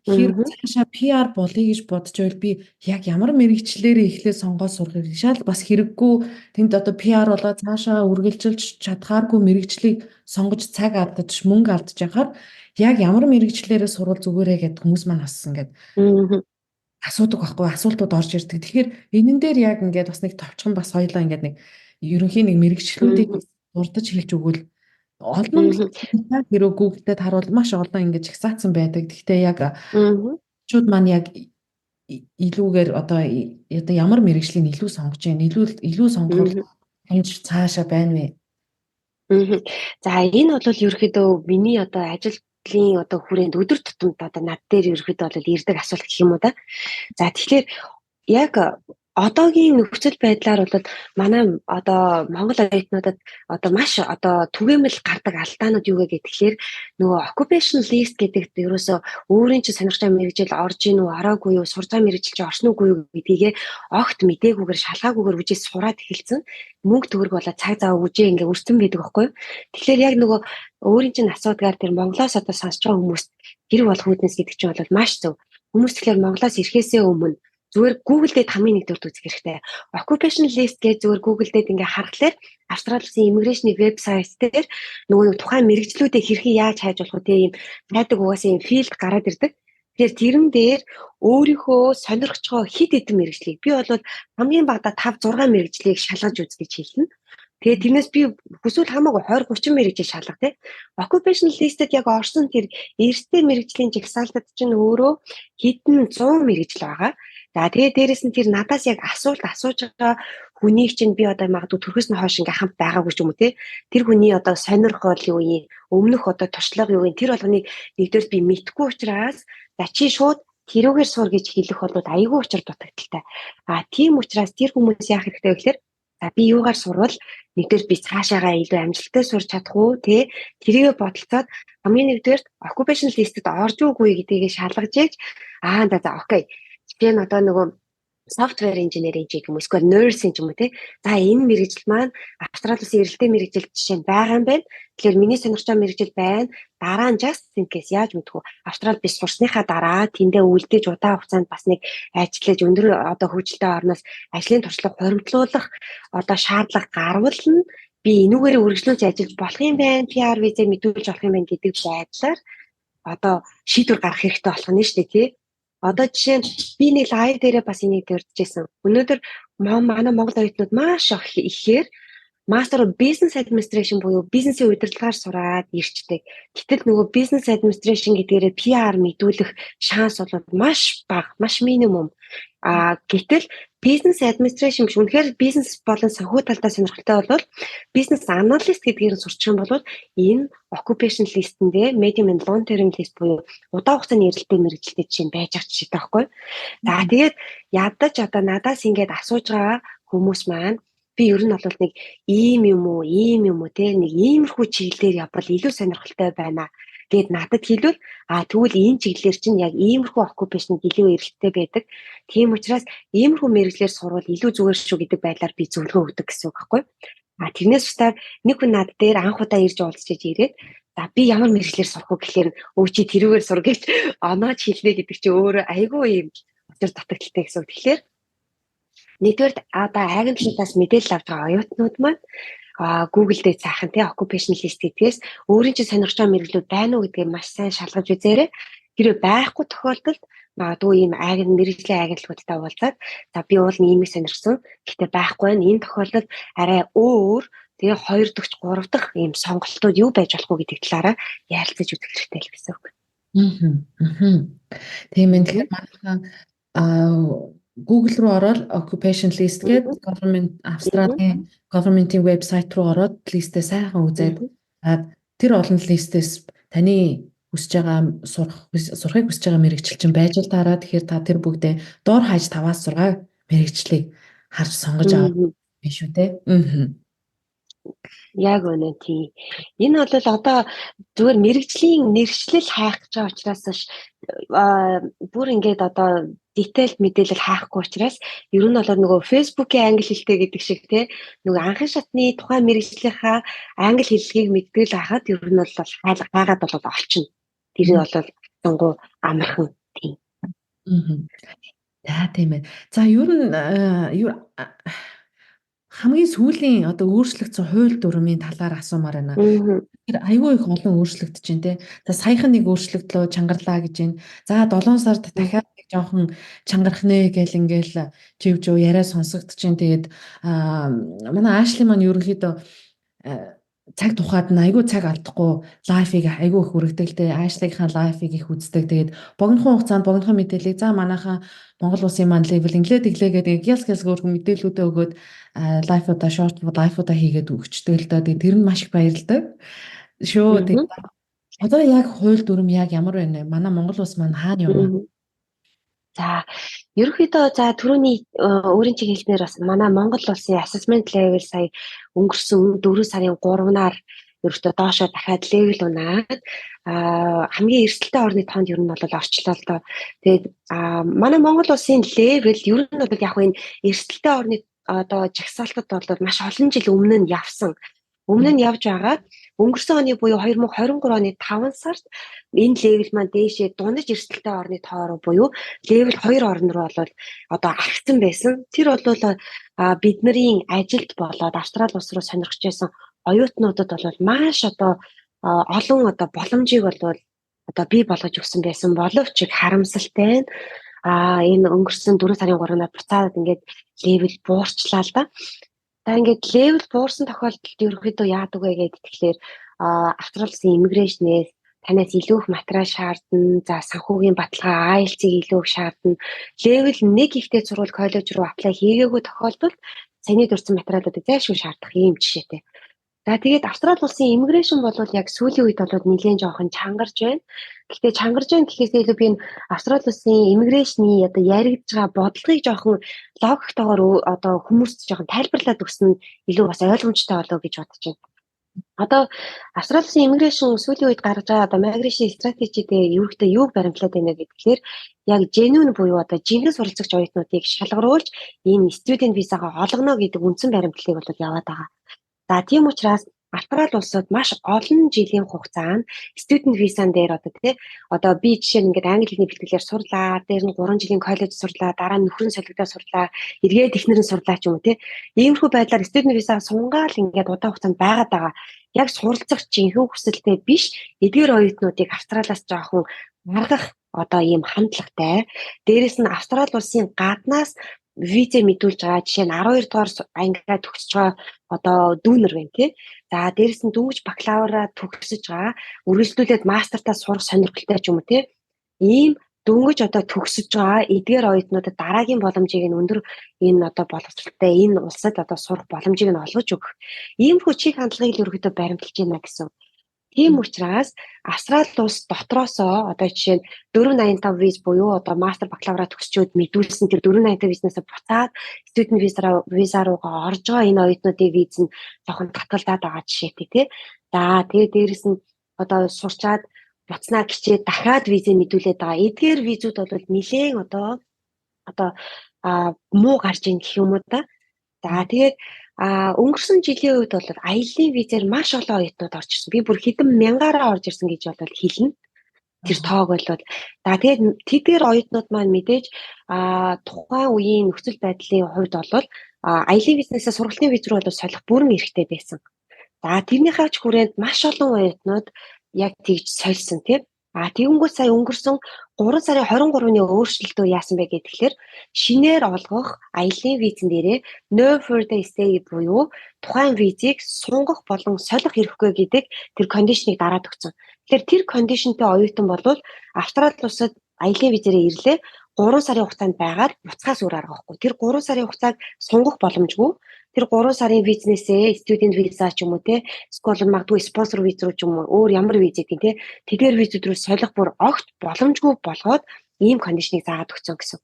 хэр цаашаа PR болъё гэж бодож байвал би яг ямар мэрэгчлэрээ эхлээ сонгоод сурахыг шал бас хэрэггүй тэнд одоо PR болоо цаашаа үргэлжилж чадхааргүй мэрэгчлийг сонгож цаг алдаж мөнгө алдаж яхаар яг ямар мэрэгчлэрээ сурвал зүгээрээ гэд хүмүүс маань бас ингээд асуудаг байхгүй асуултууд орж ирдэг. Тэгэхээр энэн дээр яг ингээд бас нэг товчхон бас хоёлаа ингээд нэг ерөнхийн нэг мэрэгчлүүдийг дурдж хэлж өгвөл олон хэрэг Google-д харуул маш олон ингэж ихсаацсан байдаг. Гэхдээ яг чууд маань яг илүүгээр одоо ямар мэрэгжлийн илүү сонгож байна? Илүү сонгоход хэмж цаашаа байна вэ? За энэ бол ерөөхдөө миний одоо ажилтлын одоо хүрээнд өдөр тутамд одоо над дээр ерөөхдөө бол ирдэг асуулт гэх юм уу да. За тэгэхээр яг одоогийн нөхцөл байдлаар бол манай одоо Монгол оюутнуудад одоо маш одоо түгээмэл гардаг алдаанууд юу гэхээр нөгөө occupation list гэдэг ерөөсөө өөрийн чинь сонирхож байгаа мэргэжил орж ийн үү ороогүй юу сурж байгаа мэргэжил чинь орсон уугүй юу гэдгийг огт мдэггүйгээр шалгаагүйгээр үжиж сураад эхэлсэн мөнгө төгрөг болоо цаг зав үжээ ингээ өрцөн байдаг байхгүй. Тэгэхээр яг нөгөө өөрийн чинь асуудгаар тэр Монголоос одоо сонсож байгаа хүмүүст гэр болох үүднээс гэдэг чинь бол маш зөв. Хүмүүс тэгэхээр Монголоос ирэхээсээ өмнө зүгээр Google дээр хамгийн нэг дурд үзэх хэрэгтэй. Occupation list гэж зүгээр Google дээр ингээ харахаар Австралийн иммиграшны вебсайт дээр нөгөө тухайн мэрэгчлүүдээ хэрхэн яаж хайж болох вэ ийм найдаг угаасаа ийм филд гараад ирдэг. Тэгэхээр тэрэн дээр өөрийнхөө сонирхож байгаа хэд хэдэн мэрэгчлийг би бол хамгийн багадаа 5 6 мэрэгчлийг шалгаж үз гэж хэлнэ. Тэгээ тэрнээс би хүсвэл хамаагүй 20 30 мэрэгжил шалгах тий. Occupation list-д яг орсон тэр эрсдэл мэрэгжлийн жагсаалтад чинь өөрөө хэдэн 100 мэрэгжил байгаа. За тэгээ дээрэс нь тэр надаас яг асуулт асууж байгаа хүнийг чинь би одоо магадгүй төрхөөс нь хойш ингээ хамт байгаагүй ч юм уу те тэр хүний одоо сонирхол юу юм өмнөх одоо туршлага юу юм тэр болгоныг нэгдүгээр би мэдгүй учраас за чи шууд тэрүүгээр сур гэж хэлэх бол айгүй учир дутагдaltaй. Тийм учраас тэр хүмүүс яах хэрэгтэй вэ гэхээр за би юугаар сурвал нэгдүгээр би цаашаагаа илүү амжилттай сурч чадах уу те тэрийгэ бодолцоод хамгийн нэгдүгээр occupation list-д орж уугүй гэдгийг шалгаж ийж за окей. Тэгвэл одоо нөгөө software engineering ч юм уу эсвэл nursing ч юм уу тий. За энэ мэрэгжил маань Австрали улсын эрэлттэй мэрэгжил жишээ нь байгаа юм байна. Тэгэхээр миний сонирхож байгаа мэрэгжил байна. Дараа нь just in case яаж мэдэх вэ? Австрали би сурсныхаа дараа тэндээ үлдээж удаан хугацаанд бас нэг ажиллаж өндөр одоо хөгжилтэй орноос ажлын туршлага хуримтлуулах одоо шаардлага гарвал нь би энүүгээр үргэлжлүүлж ажиллаж болох юм байна. PR визээ мэдүүлж болох юм байна гэдэг байдлаар одоо шийдвэр гаргах хэрэгтэй болох нь шүү дээ тий. Одоо жишээ нь би нэг лайв дээрээ бас энийг дурдчихсан. Өнөөдөр манай Монгол оюутнууд маш ихээр Master of Business Administration буюу бизнесийн удирдлагаар сураад ирчдэг. Гэтэл нөгөө Business Administration гэдгээрээ PR мэдүүлэх шанс бол маш бага, маш минимум. Гэтэл Business Administration биш үнэхээр бизнес болон санхүү талдаа сонирхолтой бол Business Analyst гэдгээр нь сурчих юм бол энэ occupation list-ндээ medium and long term list буюу удаан хугацааны эрэлттэй мэргэжилтэд чинь байж байгаа жишээ таахгүй. За тэгээд ядаж одоо надаас ингэж асууж байгаа хүмүүс маань би ер нь бол нэг ийм юм уу те нэг иймэрхүү чиглэлээр явбал илүү сонирхолтой байна гэд надад хэлвэл тэгвэл энэ чиглэлээр чинь яг иймэрхүү occupation илүү эрэлттэй байдаг. Тийм учраас иймэрхүү мэргэжлэр сурвал илүү зүгээр шүү гэдэг байдлаар би зөвлөгөө өгдөг гэсэн үг байхгүй. Тэрнээс устаар нэг хүн над дээр анх удаа ирж уулзчиж ирээд за би ямар мэргэжлэр сурах вэ гэхээр өө чи тэрүүгээр сур гэж онооч хэлнэ гэдэг чи өөрөө айгүй юм өдөр татагталтай гэсэн үг. Тэгэхээр нэгдүгээр одоо агентлагаас мэдээлэл авч байгаа оюутнууд маань Google дээр цаахан тий occupation list гэдгээс өөрийн чинь сонирхож байгаа мэргэжлүүд байна уу гэдгийг маш сайн шалгаж үзээрэй. Тэрөө байхгүй тохиолдолд магадгүй ийм мэргэжлийн агентлагуудтай уулзаад за би уул нийгмийг сонирхсон гэхдээ байхгүй байна. Энэ тохиолдолд арай өөр тэгээ 2 дахь 3 дахь ийм сонголтууд юу байж болох вэ гэдэг талаараа ярилцаж үзэх хэрэгтэй л гэсэн үг. Тийм ээ. Тэгэхээр манайхан Google руу ороод occupation list гэдэг government Австралийн government-ийн вебсайт руу ороод листээ сайхан үзээд тэр олон листээс таны хүсэж байгаа сурахыг хүсэж байгаа мэрэгжил чинь байж л таараа тэгэхээр та тэр бүгдээ доор хаяж 5-6 мэрэгжлийг харж сонгож авах биш үү те. Яг үнэ тий. Энэ бол одоо зүгээр мэрэгжлийн нэршлэл хайх гэж байгаа учраас бүр ингээд одоо detailed мэдээлэл хайхгүй учраас ер нь бол нөгөө Facebook-ийн англи хэлтэй гэдэг шиг те нөгөө анхны шатны тухайн мэрэгжлийнхаа англи хэллэгийг мэддэг л хахад ер нь бол гайгаад бол олчихно. Тэр нь бол сонгоо амархан тий. За тийм ээ. За ер нь хамгийн сүүлийн одоо өөрчлөгдсөн хууль дүрмийн талаар асуумаар байна. Тэр айгүй их олон өөрчлөгдөж байна те. За саяхан нэг өөрчлөгдлөө чангарлаа гэж байна. За 7 сард дахиад нэг жоохон чангарах нэ гэл ингээл живжөө яриа сонсогдож байна. Тэгээд манай Ашли маань ерөнхийдөө цаг тухайд нь айгүй цаг алдахгүй лайфыг айгүй их үргэлжлэлтэй Ашлигийнхаа лайфыг их үздэг. Тэгээд богинохон хугацаанд богинохон мэдээллийг за манайхаа Монгол улсын маань левел инглээ тэглээгээд гялс өөрхөн мэдээллүүдээ өгөөд лайфуудаа шорт лайфуудаа хийгээд өгчтэй л доо. Тэр нь маш их баярлалтай. Шүү. Одоо яг хууль дүрм яг ямар байна вэ? Манай Монгол улс маань хаана явна? За ерөнхийдөө за түрүүний өөрийн чинь хэлснээр бас манай Монгол улсын assessment level сая өнгөрсөн 4 сарын 3-наар ерөөхдөө доошоо дахиад level унаад хамгийн эрсдэлтэй орны тоонд ер нь бол орчлоо л доо. Тэгээд манай Монгол улсын level ер нь бол яг энэ эрсдэлтэй орны одоо жагсаалтад бол маш олон жил өмнө нь явсан. Өмнө нь явж байгаа өнгөрсөн оны буюу 2023 оны 5 сард энэ level маань дээшээ дундаж эрсдэлтэй орны тоо руу буюу level 2 орн руу бол одоо архицсан байсан. Тэр бол бидний ажилд болоод Австрали улс руу сонирхож байсан оюутнуудад бол маш одоо олон одоо боломжийг бол одоо бий болгож өгсөн байсан боловч харамсалтай энэ өнгөрсөн 4 сарын 3-наар буцаад ингээд level буурчлаа л да. За ингээд level буурсан тохиолдолд ерөнхийдөө яадаг вэ гэдэг тэгэхээр Австрали улсын иммиграшнээс танаас илүү их материал шаардна. За санхүүгийн баталгаа IELTS-ийг илүү их шаардна. Level 1 ихтэй сургууль коллеж руу apply хийгээгүй тохиолдолд саяны дурдсан материалуудыг зайлшгүй шаардах юм жишээтэй. За тэгээд Австрали улсын иммиграшн бол яг сүүлийн үед бол нэлээд жоохон чангарч байна. Гэхдээ чангарч байна гэхээс илүү би энэ Австрали улсын иммиграшны одоо яригдж байгаа бодлогыг жоохон логиктойгоор одоо хүмүүст жоохон тайлбарлаад өгсөн нь илүү бас ойлгомжтой болов гэж бодож байна. Одоо Австралийн иммиграшн сүүлийн үед гаргаж байгаа одоо migration strategy-тэй ерөөхдөө юуг баримтлаад байна гэхээр яг genuine буюу одоо жинхэнэ суралцагч оюутнуудыг шалгаруулж энэ student visa-га олгоно гэдэг үндсэн баримтлалыг бол яваад байгаа. За тийм учраас Австрали улсад маш олон жилийн хугацаанд student visa-н дээр одоо би жишээ нь ингээд англи хэлний бэлтгэлээр сурлаа, дээр нь 3 жилийн коллеж сурлаа, дараа нь нөхрөн солигдоо сурлаа, эргээд эхнэрэн сурлаа ч юм уу Иймэрхүү байдлаар student visa сунгаал ингээд удаан хугацаанд байгаад байгаа. Яг суралцах жинхэнэ хүсэлтэй биш эдгээр оюутнуудыг Австралиас жоохон гаргах одоо ийм хандлагатай. Дээрээс нь Австрали улсын гаднаас виз мэдүүлж байгаа жишээ нь 12 дугаар ангиа төгсөж байгаа одоо дүүнер байна тий. За дээрээс нь дөнгөж бакалавра төгсөж байгаа үргэлжлүүлээд мастертаа сурах сонирхолтой ч юм уу тий. Ийм дөнгөж одоо төгсөж байгаа эдгээр оюутнуудад дараагийн боломжийг нь өндөр энэ одоо боловсралтай энэ улсад одоо сурах боломжийг нь олгож өгөх. Иймэрхүү чиг хандлагыг л ерөөхдөө баримтлаж байна гэсэн. Тийм учраас Австрали улс дотроосоо одоо жишээ нь 485 виз буюу одоо мастер бакалавра төгсчөөд мэдүүлсэн тэр 485 визнээс буцаад студент виза руугаа орж байгаа энэ оюутнуудын виз нь жоохон татгалдаад байгаа жишээтэй тий. За тэгээд дээрэс нь одоо сурчаад буцнаа гिचээд дахиад визээ мэдүүлээд байгаа. Эдгээр визүүд бол нэлээд одоо муу гарч ийн гэх юм уу та. За тэгээд өнгөрсөн жилийн үед бол аяллаа визээр маш олон оюутнууд орж ирсэн. Би бүр хэдэн мянгаараа орж ирсэн гэж бол хэлнэ. Тэр тоог бол за тэгээд тэдгээр оюутнууд маань мэдээж тухайн үеийн нөхцөл байдлын хувьд бол аяллаа визнээсээ сургалтын виз рүү бол солих бүрэн эрхтэй байсан. За тэрнийхээ ч хүрээнд маш олон оюутнууд яг тэгж сольсон тийм. Тэгэнгүүт сая өнгөрсөн 3 сарын 23-ны өөрчлөлтөө яасан бэ гэхээр шинээр олгох аяллаа визэн дээрээ no further stay буюу тухайн визийг сунгах болон солих хэрэггүй гэдэг тэр кондишныг дараад өгсөн. Тэгэхээр тэр кондишнтэй оюутан бол Австрали улсад аяллаа визээрээ ирлээ 3 сарын хугацаанд байгаад буцхаас өөр арга байхгүй. Тэр 3 сарын хугацааг сунгах боломжгүй. Тэр 3 сарын визнээсээ студент виза ч юм уу эсвэл магадгүй спонсор виз руу ч юм уу өөр ямар виз гэдэг тий тэдгээр визүүд рүү солих бүр огт боломжгүй болгоод ийм кондишныг заагаад өгсөн гэсэн.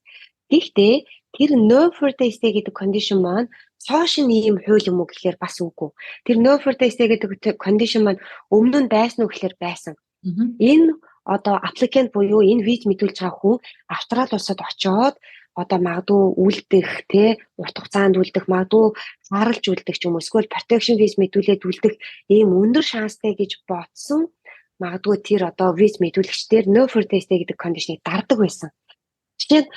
Гэхдээ тэр no further stay гэдэг кондишн маань цааш нь ийм хууль юм уу гэхээр бас үгүй. Тэр no further stay гэдэг кондишн маань өмнө нь байсан уу гэхээр байсан. Энэ одоо applicant буюу энэ виз мэдүүлж байгаа хүн Австрали улсад очоод одоо магадгүй үлдэх урт хугацаанд үлдэх магадгүй харалж үлдэх ч юм уу эсвэл protection виз мэдүүлээд үлдэх ийм өндөр шанстай гэж бодсон магадгүй тэр одоо виз мэдүүлэгчдэр no further stay гэдэг кондишныг дардаг байсан. Жишээ нь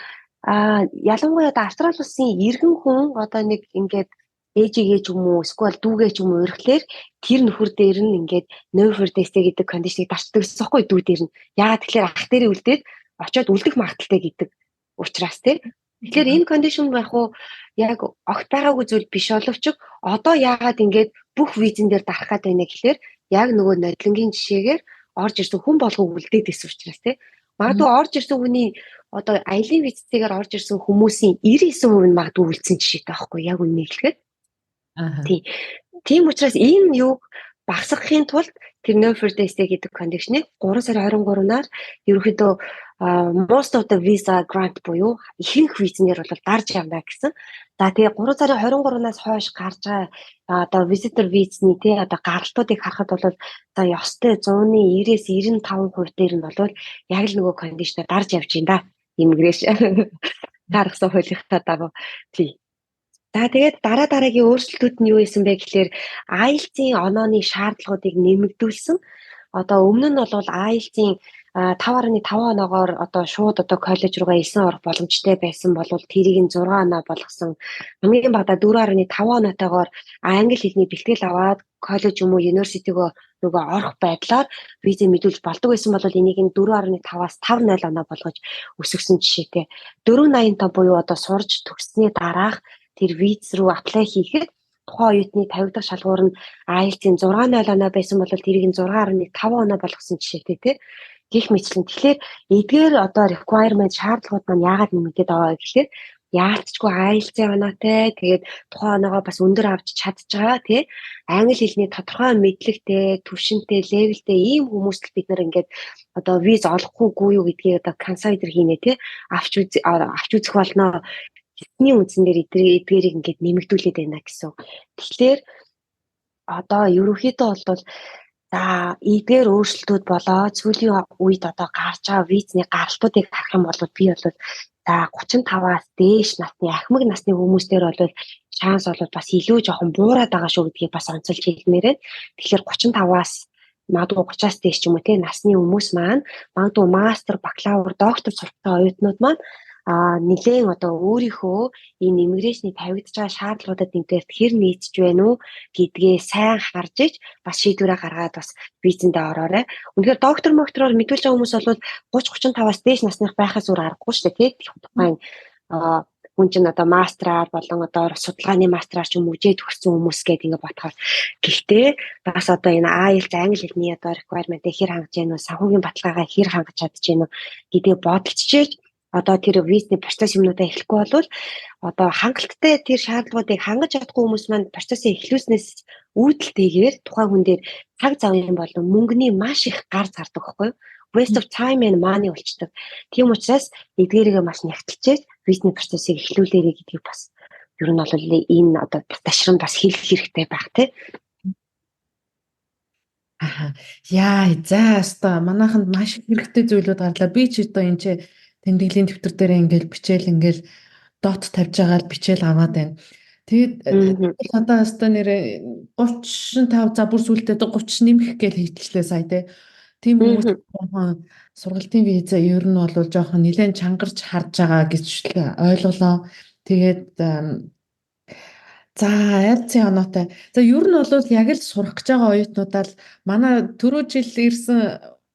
ялангуяа Австрали улсын иргэн хүн одоо нэг ингээд ээжигээ ч юм уу эсвэл дүүгээ ч юм уу өргөхлөөр тэр нөхөр дээр нь ингээд no further stay гэдэг кондишныг дарчдаг гэсэн байхгүй дүү дээр нь. Яагаад тэгэхээр ах дээрээ үлдээд очиод үлдэх магадaltaй гэдэг учраас тэгэхээр энэ кондишн байх уу яг огт байгаагүй зүйл биш боловч одоо яагаад ингээд бүх визэн дээр дарах гээд байна гэхээр яг нөгөө нодлонгийн жишээгээр орж ирсэн хүн болгоо үлдээд исэн учраас магадгүй орж ирсэн хүний одоо аялын визтэйгээр орж ирсэн хүмүүсийн 99% нь магадгүй үлдсэн жишээтэй байхгүй яг үнэ хэлэхэд тийм учраас энэ юг багасгахын тулд тэр no further stay гэдэг кондишныг 3 сарын 23-наар ерөнхийдөө most of the visa grant буюу ихэнх визнээр бол дарж явна гэсэн. За тэгээ 3 сарын 23-наас хойш гарч байгаа одоо visitor визний одоо гаралтуудыг харахад бол за ёстой 100-ны 90-95% дээр нь бол яг л нөгөө кондишнээр дарж явж байна да. Immigration гаргасан хуулийнхаа дагуу тий. За тэгээд дараагийн өөрчлөлтүүд нь юу исэн бэ гэхээр IELTS-ийн онооны шаардлагуудыг нэмэгдүүлсэн. Одоо өмнө нь бол IELTS-ийн 5.5 оноогоор одоо шууд одоо коллеж руугаа 9 орох боломжтой байсан бол тэрийг нь 6 оноо болгосон. Хамгийн бага 4.5 оноотойгоор англи хэлний бэлтгэл аваад коллеж юм уу университигөө нөгөө орох байдлаар виза мэдүүлж болдог байсан бол энийг нь 4.5-аас 5.0 оноо болгож өсгсөн жишээтэй. 4.85 буюу одоо сурж төгссөний дараах тэр виз рүү аплай хийхэд тухайн оюутны 50 дахь шалгуур нь IELTS-ийн 6.0 оноо байсан бол тэрийг нь 6.5 оноо болгосон жишээтэй гэх мэтлэн. Тэгэхээр эдгээр одоо requirement шаардлагууд маань яагаад нэмэгдээд байгаа гэхээр яалтчгүй IELTS-ийн оноотой тэгээд тухайн оноогоо бас өндөр авч чадж байгаа англи хэлний тодорхой мэдлэгтэй, түвшинтэй, левелтэй ийм хүмүүст бид нар ингээд одоо виз олохгүй юу гэдгийг одоо consider хийнэ авч үзэх болно. Хэдний үндсэн дээр эдгээрийг ингээд нэмэгдүүлээд байна гэсэн. Тэгэхээр одоо ерөнхийдөө бол за эдгээр өөрчлөлтүүд болоод сүүлийн үед одоо гарч байгаа визний гаралтуудыг харах юм бол би бол за 35-аас дээш насны ахмад насны хүмүүстээр бол шанс бол бас илүү жоохон буураад байгаа шүү гэдгийг бас онцолж хэлмээрээ. Тэгэхээр 35-аас магадгүй 30-аас дээш ч юм уу тийм насны хүмүүс маань магадгүй мастер, бакалавр, доктор сурах оюутнууд маань нэлээд одоо өөрийнхөө энэ иммиграшны тавигдж байгаа шаардлагуудад нэмээд хэр нийцж байна уу гэдгээ сайн харж иж бас шийдвэрээ гаргаад бас визэндээ ороорой. Үнэхээр доктор моктороор мэдүүлж байгаа хүмүүс бол 30-35-аас дээш насных байхаас өөр аргагүй шүү дээ тийм тухайн хүн чинь одоо мастраар болон одоо судалгааны мастраар ч юм үжээ төгссөн хүмүүс гээд ингэ бодохоор гэхдээ бас одоо энэ IELTS англи хэлний одоо requirement-ийг хэр хангаж гэнэ үү санхүүгийн баталгаагаа хэр хангаж чадчихэв үү гэдгийг бодолцчихж одоо тэр визний процесс юмнуудаа эхлэхгүй болвол одоо хангалттай тэр шаардлагуудыг хангаж чадахгүй хүмүүс маань процессыг эхлүүлснээс үүдэлтэйгээр тухайн хүн дээр цаг завын болон мөнгөний маш их гар зардаг байхгүй юу? Waste of time and money болчдөг. Тийм учраас эдгээрээ маш нягтлчээд визний процессыг эхлүүлээрэй гэдгийг бас ер нь бол энэ одоо ташрам бас хэлэх хэрэгтэй байх тий. Яа, за оста манайханд маш хэрэгтэй зүйлүүд гарлаа. Би ч одоо энэ ч тэмдэглэлийн дэвтэр дээр ингээл бичээл ингээл дот тавьж байгаа л бичээл аваад байна. Тэгээд одоо оста нэрээ 35 за бүр сүлдээ 30 нэмэх гэж хэлтлээ сая тийм хүмүүс сургалтын виза ер нь бол жоохон нэлээд чангарч харж байгаа гэж ойлголоо. Тэгээд за айцын оноотой. За ер нь бол яг л сурах гэж байгаа оюутнуудаа л манай түрүү жил ирсэн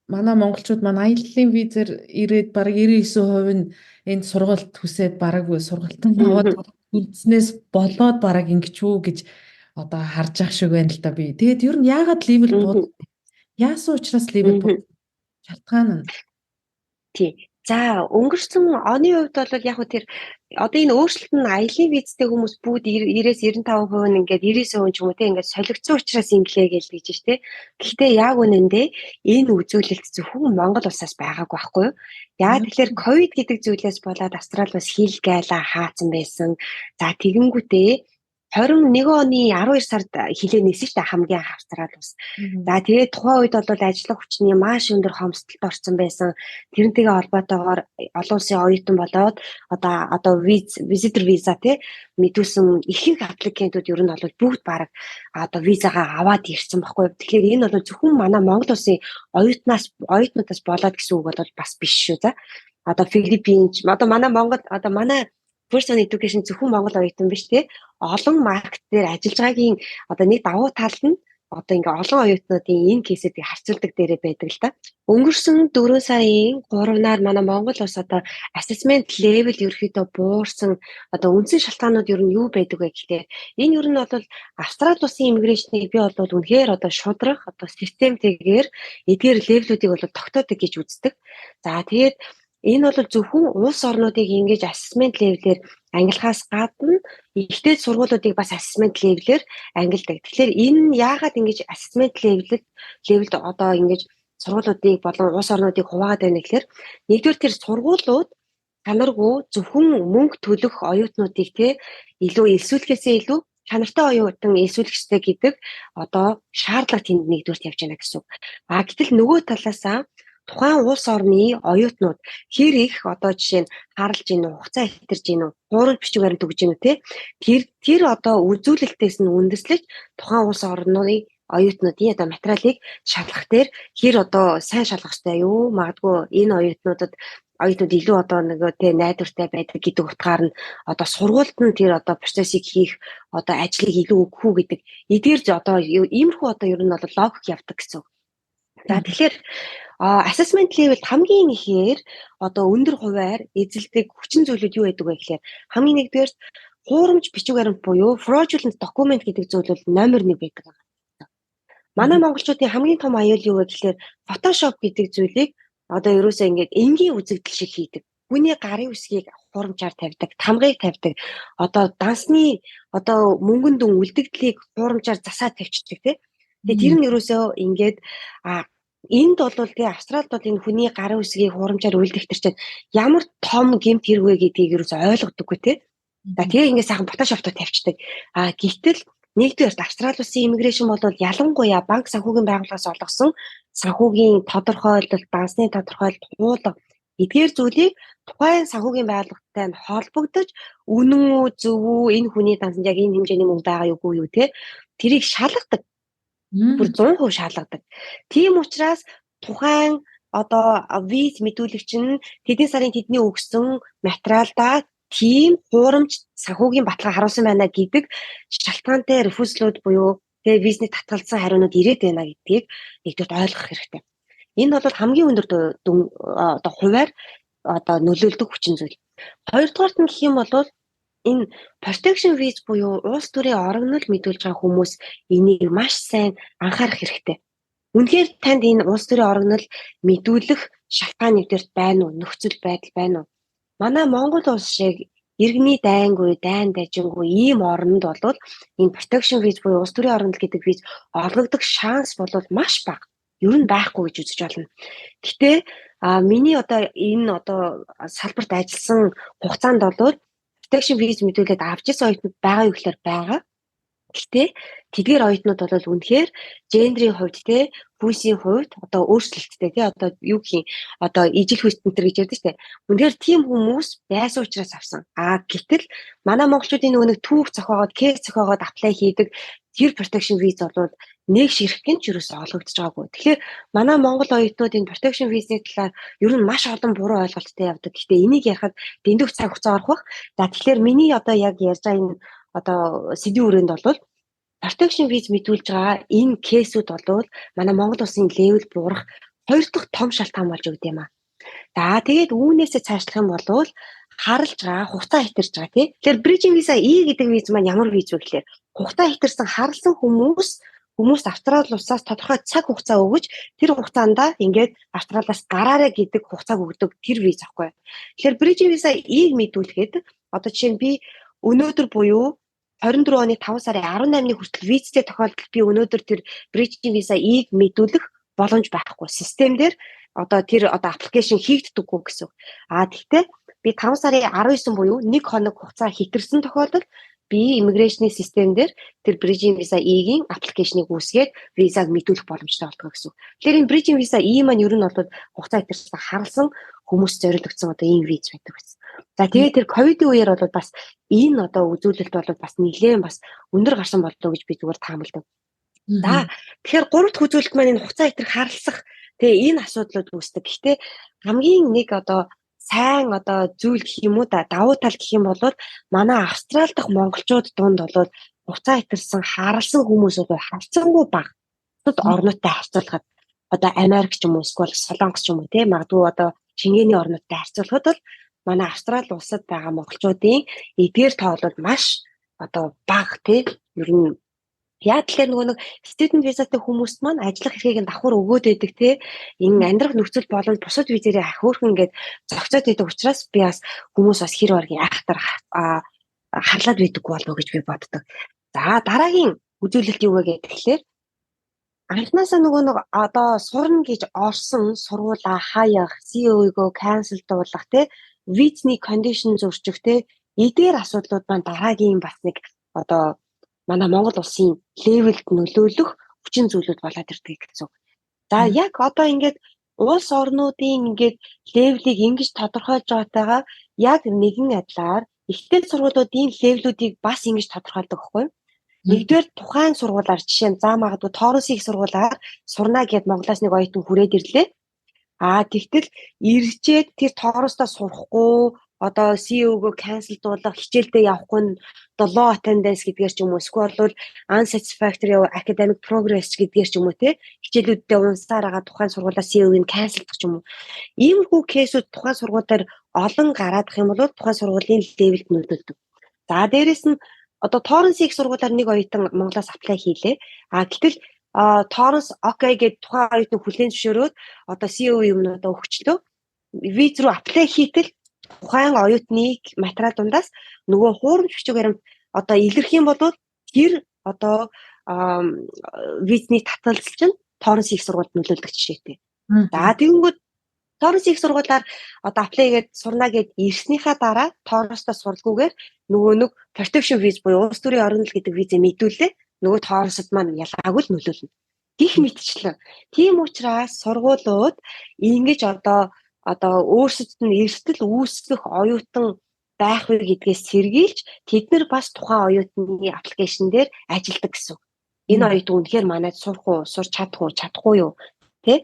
манай монголчууд манай аяллаа визээр ирээд бараг 99% нь энд сургалт хүсээд бараг сургалтанд аваад үлдснээс болоод бараг ингэчүү гэж одоо харж ах шиг байна л да би. Тэгээд ер нь яагаад левел бод яасан учраас левел бод шалтгаан нь тий. За өнгөрсөн оны хувьд бол яг хөө тэр одоо энэ өөрчлөлт нь аялын визтэй хүмүүс бүгд 90-95% нь ингээд 99% ч юм уу те ингээд солигдсон учраас инглээ гэж тэгж штэ. Гэхдээ яг үнэндээ энэ үзүүлэлт зөвхөн Монгол улсаас байгаагүй байхгүй юу? Яа тэгэхээр ковид гэдэг зүйлээс болоод Австрали бас хил гайла хаацсан байсан. За тэгэнгүүтээ 21 оны 12 сард хилээ нээсэн шүү дээ хамгийн анх Австрали улс. За тэгээд тухайн үед бол ажиллах хүчний маш өндөр хомсдолд орсон байсан. Тэрнтэйгээ холбоотойгоор олон улсын оюутан болоод одоо visitor visa тий мэдүүлсэн ихэнх аппликантууд ер нь бол бүгд баг одоо визагаа аваад ирсэн байхгүй. Тэгэхээр энэ бол зөвхөн манай Монгол улсын оюутнуудаас болоод гэсэн үг бол бас биш шүү за. Одоо Филиппинч одоо манай Монгол одоо манай First One Education зөвхөн Монгол оюутан биш тий олон маркет дээр ажиллаж байгаагийн одоо нэг давуу тал нь одоо ингээ олон оюутнуудын энэ кейсүүдийг харьцуулдаг дээрээ байдаг л да. Өнгөрсөн 4 сарын 3-наар манай Монгол улс одоо assessment level ерөөхдөө буурсан одоо үндсэн шалтгаанууд ер нь юу байдаг вэ гэхээр энэ ер нь бол Австрали улсын иммиграшныг би бол үнэхээр одоо шудрах одоо системтэйгээр эдгээр левелүүдийг бол тогтоодог гэж үздэг. За тэгээд энэ бол зөвхөн улс орнуудыг ингэж assessment level-ээр ангилахаас гадна ихтэй сургуулиудыг бас assessment level-ээр ангилдаг. Тэгэхээр энэ яагаад ингэж assessment level-д одоо ингэж сургуулиудыг болон улс орнуудыг хуваагаад байна гэхээр нэгдүгээр тэр сургуулиуд чанаргүй зөвхөн мөнгө төлөх оюутнуудыг те илүү элсүүлэхээсээ илүү чанартай оюутан элсүүлэхтэй гэдэг одоо шаардлага тэнд нэгдүгээрт явж байна гэсэн үг. Гэтэл нөгөө талаасаа тухайн улс орны оюутнууд хэр их одоо жишээ нь харалж гин үү хугацаа хэтэрж гин үү хуурамч бичгээр төгж гин үү те тэр одоо үзүүлэлтээс нь үндэслэж тухайн улс орны оюутнуудын одоо материалыг шалгах дээр хэр одоо сайн шалгах хэрэгтэй юу магадгүй энэ оюутнууд илүү одоо нөгөө те найдвартай байдаг гэдэг утгаар нь одоо сургуульд нь тэр одоо процессыг хийх одоо ажлыг илүү өгөх үү гэдэг эдгээр одоо иймэрхүү одоо ер нь бол логик явдаг гэсэн. За тэгэхээр assessment level хамгийн ихээр одоо өндөр хувиар эзэлдэг хүчин зүйлүүд юу байдаг вэ гэхээр хамгийн нэгдүгээр хуурамч бичиг баримт буюу fraudulent document гэдэг зүйл бол номер 1 байдаг. Манай монголчуудын хамгийн том аюул юу вэ гэхээр Photoshop гэдэг зүйлийг одоо ерөөсөө ингээд энгийн үзэгдэл шиг хийдэг. Хүний гарын үсгийг хуурамчаар тавьдаг, тамгыг тавьдаг. Одоо дансны одоо мөнгөн дүн үлдэгдлийг хуурамчаар засаад тавьчихдаг тийм. Тэгээ тэр нь ерөөсөө ингээд энд бол тий Австралид бол энэ хүний гарын үсгийг хуурамчаар үлдэх төр чинь ямар том гэмт хэрэг вэ гэдгийг ерөөсөө ойлгодоггүй тий. За тэгээ ингээд сайхан фотошопто тавьчихдаг. Гэтэл нэгдүгээр Австрали улсын иммиграшн бол ялангуяа банк санхүүгийн байгууллагаас олгосон санхүүгийн тодорхойлолт, дансны тодорхойлолт, хуулга эдгээр зүйлийг тухайн санхүүгийн байгууллагатай нь холбогдож үнэн үү, зөв үү, энэ хүний дансанд яг энэ хэмжээний мөнгө байгаа юу үгүй юу те тэрийг шалгадаг. Бүр 100% шалгадаг. Тийм учраас тухайн одоо виз мэдүүлэгч нь тэдний сарын тэдний өгсөн материалдаа тийм хуурамч санхүүгийн баталгаа харуулсан байна гэдэг шалтгаантай рефюзлууд буюу тэгээ визний татгалзсан хариунууд ирээд байна гэдгийг нэгдүгээр ойлгох хэрэгтэй. Энэ бол хамгийн өндөр одоо хувиар одоо нөлөөлдөг хүчин зүйл. Хоёрдугаарт нь гэх юм бол энэ protection visa буюу улс төрийн орогнол мэдүүлж байгаа хүмүүс энийг маш сайн анхаарах хэрэгтэй. Үнэхээр танд энэ улс төрийн орогнол мэдүүлэх шалтгаан нэгдэрт байна уу? Нөхцөл байдал байна уу? Манай Монгол улс шиг иргэний дайнгүй, дайн дажингүй ийм оронд бол энэ protection visa буюу улс төрийн орогнол гэдэг виз олгогдох шанс бол маш бага. Ер нь байхгүй гэж үзэж болно. Гэтэ миний одоо энэ одоо салбарт ажилласан хугацаанд бол protection visa мэдүүлээд авч ирсэн оюутнууд байгаа юу гэхээр байгаа. Гэхдээ тэдгээр оюутнууд бол үнэхээр гендрийн хувьд те хүүсийн хувьд одоо өөрчлөлттэй те одоо юу гэх юм одоо ижил хүчтэнтэр гэж ярьдаг штэ. Үнэхээр тийм хүмүүс байсан учраас авсан. Гэтэл манай монголчуудын нөгөө нэг түүх зохиогоод кейс зохиогоод аплай хийдэг тэр protection visa бол нэг ширхгэн ч юусоо олгогдож байгаагүй. Тэгэхээр манай монгол оюутнууд энэ protection visa-ны талаар ер нь маш олон буруу ойлголттой явдаг. Гэхдээ энийг ярихад дэндүү цаг хугацаа орох бах. За тэгэхээр миний одоо яг ярьж байгаа энэ одоо сэдвийн хүрээнд бол protection visa мэдүүлж байгаа энэ кейсүүд бол манай Монгол улсын левел буурах хоёр дахь том шалтгаан болж өгд юм аа. За тэгээд үүнээсээ цаашлах юм бол харалж байгаа хугацаа хэтэрж байгаа тий. Тэгэхээр bridging visa E гэдэг виз маань ямар виз вэ гэхээр хугацаа хэтэрсэн харалсан хүмүүст Австрали улсаас тодорхой цаг хугацаа өгөж тэр хугацаанд ингээд Австралиас гараарэ гэдэг хугацааг өгдөг тэр виз аахгүй. Тэгэхээр bridging visa E-г мэдүүлэхэд одоо жишээ нь би өнөөдөр буюу 24 оны 5 сарын 18-ны хүртэл визтэй тохиолдолд би өнөөдөр тэр bridging visa E-г мэдүүлэх боломж байхгүй. Систем дээр одоо тэр одоо аппликейшн хийгддэггүй гэсэн. Тэгтээ би 5 сарын 19 буюу 1 хоног хугацаа хэтэрсэн тохиолдолд би иммиграшны систем дээр тэр bridging visa E-гийн аппликейшнийг үүсгээд визаг мэдүүлэх боломжтой болдог гэсэн. Тэгэхээр энэ bridging visa E маань ер нь бол хугацаа хэтэрсэн харалсан хүмүүс зориулагдсан одоо ийм виз байдаг гэсэн. За тэгээд тэр ковидын үеэр бол бас энэ одоо үзүүлэлт бол бас нэлээд бас өндөр гарсан боллоо гэж би зүгээр таамагладаг. За тэгэхээр гурав дахь үзүүлэлт маань энэ хугацаа хэтэрх харалсах тэгээ энэ асуудлууд үүсдэг. Гэхдээ хамгийн нэг одоо сайн одоо зүйл гэх юм уу давуу тал гэх юм бол манай Австрали дахь монголчууд дунд бол хугацаа хэтэрсэн харалсан хүмүүс харцангуй бага. Орнуудтай харьцуулахад одоо Америк ч юм уу эсвэл Солонгос ч юм уу те магадгүй одоо Шенгений орнуудтай харьцуулахад бол манай Австрали улсад байгаа монголчуудын эдгээр тоо бол маш одоо бага те ер нь яа тэгэхээр нөгөө нэг студент визатай хүмүүст маань ажиллах эрхийг нь давхар өгөөд байдаг те энэ амьдрах нөхцөл боломж бусад визээрээ ахиурхан ингээд зохицоод байдаг учраас би бас хүмүүс бас хэр оргийн айхтар харлаад байдаггүй болов гэж би боддог. За дараагийн үзүүлэлт юу вэ гэхээр анхнаасаа нөгөө нэг одоо сурна гэж орсон сургуулаа хаях, CEO-гөө cancel дуулах те визний кондишн зөрчих те эдгээр асуудлууд маань дараагийн бас нэг одоо манай Монгол улсын левелд нөлөөлөх хүчин зүйлүүд болоод ирдэг гэсэн. За яг одоо ингээд улс орнуудын ингээд левелийг ингэж тодорхойлж байгаагаа яг нэгэн адилаар ихтэй сургуулиудын левелүүдийг бас ингэж тодорхойлдог байхгүй юу? Нэгдүгээр тухайн сургуулиар жишээ нь магадгүй Торос их сургуулиар сурна гэд Монголоос нэг оюутан хүрээд ирлээ. Тэгтэл ирчээд тэр Торостоо сурахгүй одоо CEO-гөө cancel дуулах хичээлдээ явахгүй одоо low attendance гэдгээр ч юм уу эсвэл unsatisfactory academic progress гэдгээр ч юм уу те хичээлүүддээ унсаар байгаа тухайн сургуулаа CEO-ийг cancel дах ч юм уу. Иймэрхүү кейсүүд тухайн сургуулиар олон гараадах юм бол тухайн сургуулийн левелд нөлөөлдөг. За дээрэс нь одоо Торренс их сургуулиар нэг оюутан Монголоос аплай хийлээ. Гэтэл Торренс окей гэд тухайн оюутан хүлээн зөвшөөрөөд одоо CEO юмнуудаа өгчлөө. Виз рүү аплай хийтэл тухайн оюутныг материал дундаас нөгөө хуурамч бичиг баримт одоо илэрх юм бол тэр одоо визний татгалзал чинь Торренс их сургуульд нөлөөлдөг жишээтэй. За тэгэнгүүт Торренс их сургуулиар одоо аплай гээд сурна гэд ирснийхаа дараа Торренстоо суралгүйгээр нөгөө нэг protection visa буюу улс төрийн орнол гэдэг визээ мэдүүлээ. нөгөө тоорсод маань ялгаагүй л нөлөөлнө. Гэх мэтчлэн. Тийм учраас сургуулиуд ингэж одоо өөрсдөд нь эрсдэл үүсгэх оюутан байх вэ гэдгээс сэргийлж тэд нар бас тухайн оюутны аппликейшн дээр ажилладаг гэсэн. Энэ оюутан үнэхээр манайд сурах уу, сурч чадахгүй юу? Тэ?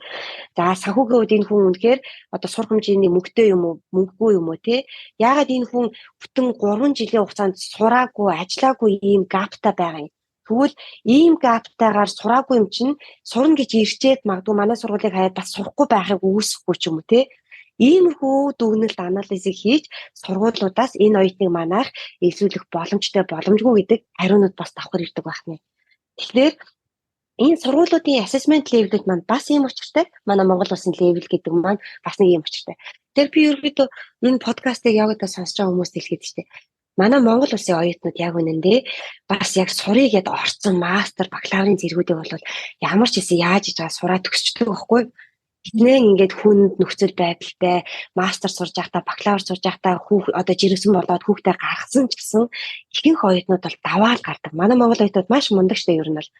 За санхүүгийн хувьд энэ хүн үнэхээр одоо сурах хэмжээний мөнгөтэй юм уу, мөнгөгүй юм уу те? Яагаад энэ хүн бүтэн 3 жилийн хугацаанд сураагүй, ажиллаагүй ийм гаптай байгаа юм. Тэгвэл ийм гаптайгаар сураагүй юм чинь сурна гэж ирчээд магадгүй манай сургуулийг хаяад бас сурахгүй байхыг үүсэхгүй ч юм уу те? Иймэрхүү дүгнэлт анализыг хийж сургуулиудаас энэ оюутныг манайх эсвэлэх боломжтой боломжгүй гэдэг хариунууд бас давхар ирдэг байна. Тэгэхээр энэ сургуулиудын assessment level-үүд маань бас ийм учиртай. Манай Монгол улсын level гэдэг маань бас нэг ийм учиртай. Тэр би ерөөдөө энэ подкастыг явагдаа сонсож байгаа хүмүүст хэлгээд штэ. Манай Монгол улсын оюутнууд яг үнэндээ бас яг сурыг гээд орцсон мастер, бакалаврын зэргүүдийг бол ямар ч хэсэг яаж иж байгаа сураад төгсчдөг байхгүй. Эднээ ингээд хүнд нөхцөл байдалтай мастер сурж байхдаа бакалавр сурж байхдаа одоо жирэмсэн болоод хүүхдээ гаргасан ч гэсэн ихэнх оюутнууд бол даваал гардаг. Манай Монгол оюутнууд маш мундагчтай ер нь бол.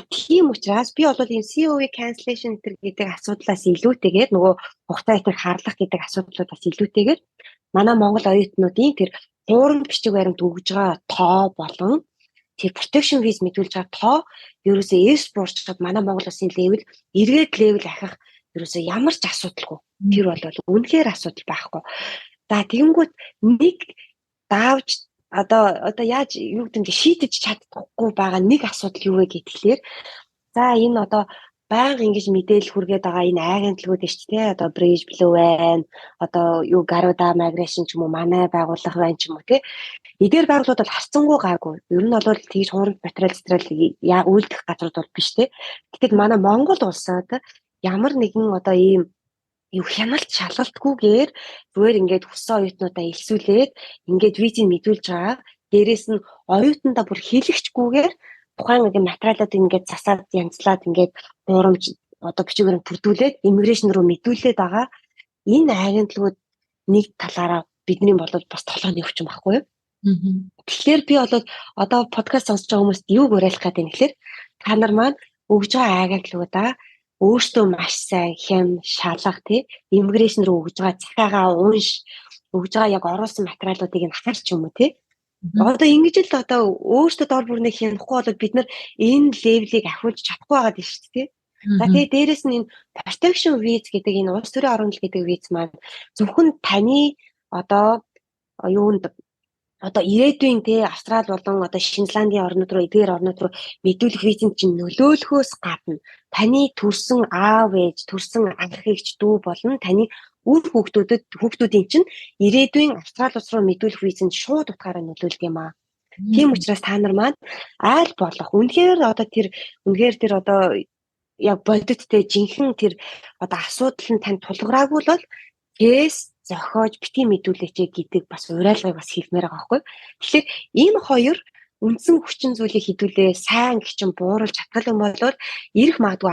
Тийм учраас би бол энэ COE cancellation гэдэг асуудлаас илүүтэйгээр нөгөө хугацаа их харлах гэдэг асуудлуудаас илүүтэйгээр манай Монгол оюутнуудын тэр хуурамч бичиг баримт өгж байгаа тоо болон тэр protection fees мэдүүлж байгаа тоо ерөөсөө эс буурчаад манай Монгол улсын level эргээд level ахих ерөөсөө ямар ч асуудалгүй. Тэр бол үнэхээр асуудал байхгүй. За тэгэнгүүт нэг давж одоо яаж юу гэдэг нь шийдэж чадахгүй байгаа нэг асуудал юу вэ гэхлээр за энэ одоо байнга ингэж мэдээлэл хүргээд байгаа энэ агентлагууд шүү дээ. Одоо Bridge Blue байна. Одоо юу Garuda Migration ч юм уу манай байгууллага байна ч юм уу тий. Эдгээр байгууллагууд бол харцсангүй гайгүй. Ер нь бол тэгж хуурамч материал үйлдэх газрууд бол биш тий. Гэтэл манай Монгол улсад ямар нэгэн одоо ийм юу хяналт шалгалтгүйгээр зүгээр ингээд хүссэн оюутнуудаа элсүүлээд ингээд визийг мэдүүлж байгаа. Дээрээс нь оюутандаа бүр хэлэхчгүйгээр тухайн нэг материалуудыг ингээд засаад янзлаад ингээд хуурамч одоо бичгээр бүрдүүлээд иммиграшн руу мэдүүлээд байгаа. Энэ агентлагууд нэг талаараа бидний болоод бас толгойн өвчин байхгүй юу? Тэгэхээр би бол одоо подкаст сонсож байгаа хүмүүст юу уриалах гэдэг юм гэхээр та нар маань өгж байгаа агентлагуудаа өөртөө маш сайн хэм шалгах тий иммиграшн руу өгж байгаа захиагаа унш өгж байгаа яг оруулсан материалуудыг нь харч юм уу тий одоо ингэж л одоо өөртөө дор бүрнээ хянахгүй бол бид нар энэ левелийг ахиулж чадахгүй байгаа дээ шүү дээ тий за тэгээ дээрэс нь энэ protection visa гэдэг энэ улс төрийн орон нутг гэдэг виз маань зөвхөн таны одоо юунд одоо ирээдүйн тий Австрали болон одоо Шинзландын орнууд руу эдгээр орнууд руу мэдүүлэх визэнд чинь нөлөөлөхөөс гадна таны төрсэн аав ээж төрсэн анх эгч дүү болон таны үр хүүхдүүдийн чинь ирээдүйн Австрали улс руу мэдүүлэх визэнд шууд утгаараа нөлөөлдөг юм аа. Тийм учраас та нар маань аль болох үнэхээр тэр одоо яг бодиттэй жинхэнэ тэр одоо асуудал нь тань тулгараагүй бол кэс зохиож бити мэдүүлээч гэдэг бас уриалгыг бас хэлмээр байгаа байхгүй. Тэгэхээр энэ хоёр үндсэн хүчин зүйлийг хідүүлээ сайн гिचэн бууруулж чадгал юм бол ирэх магадгүй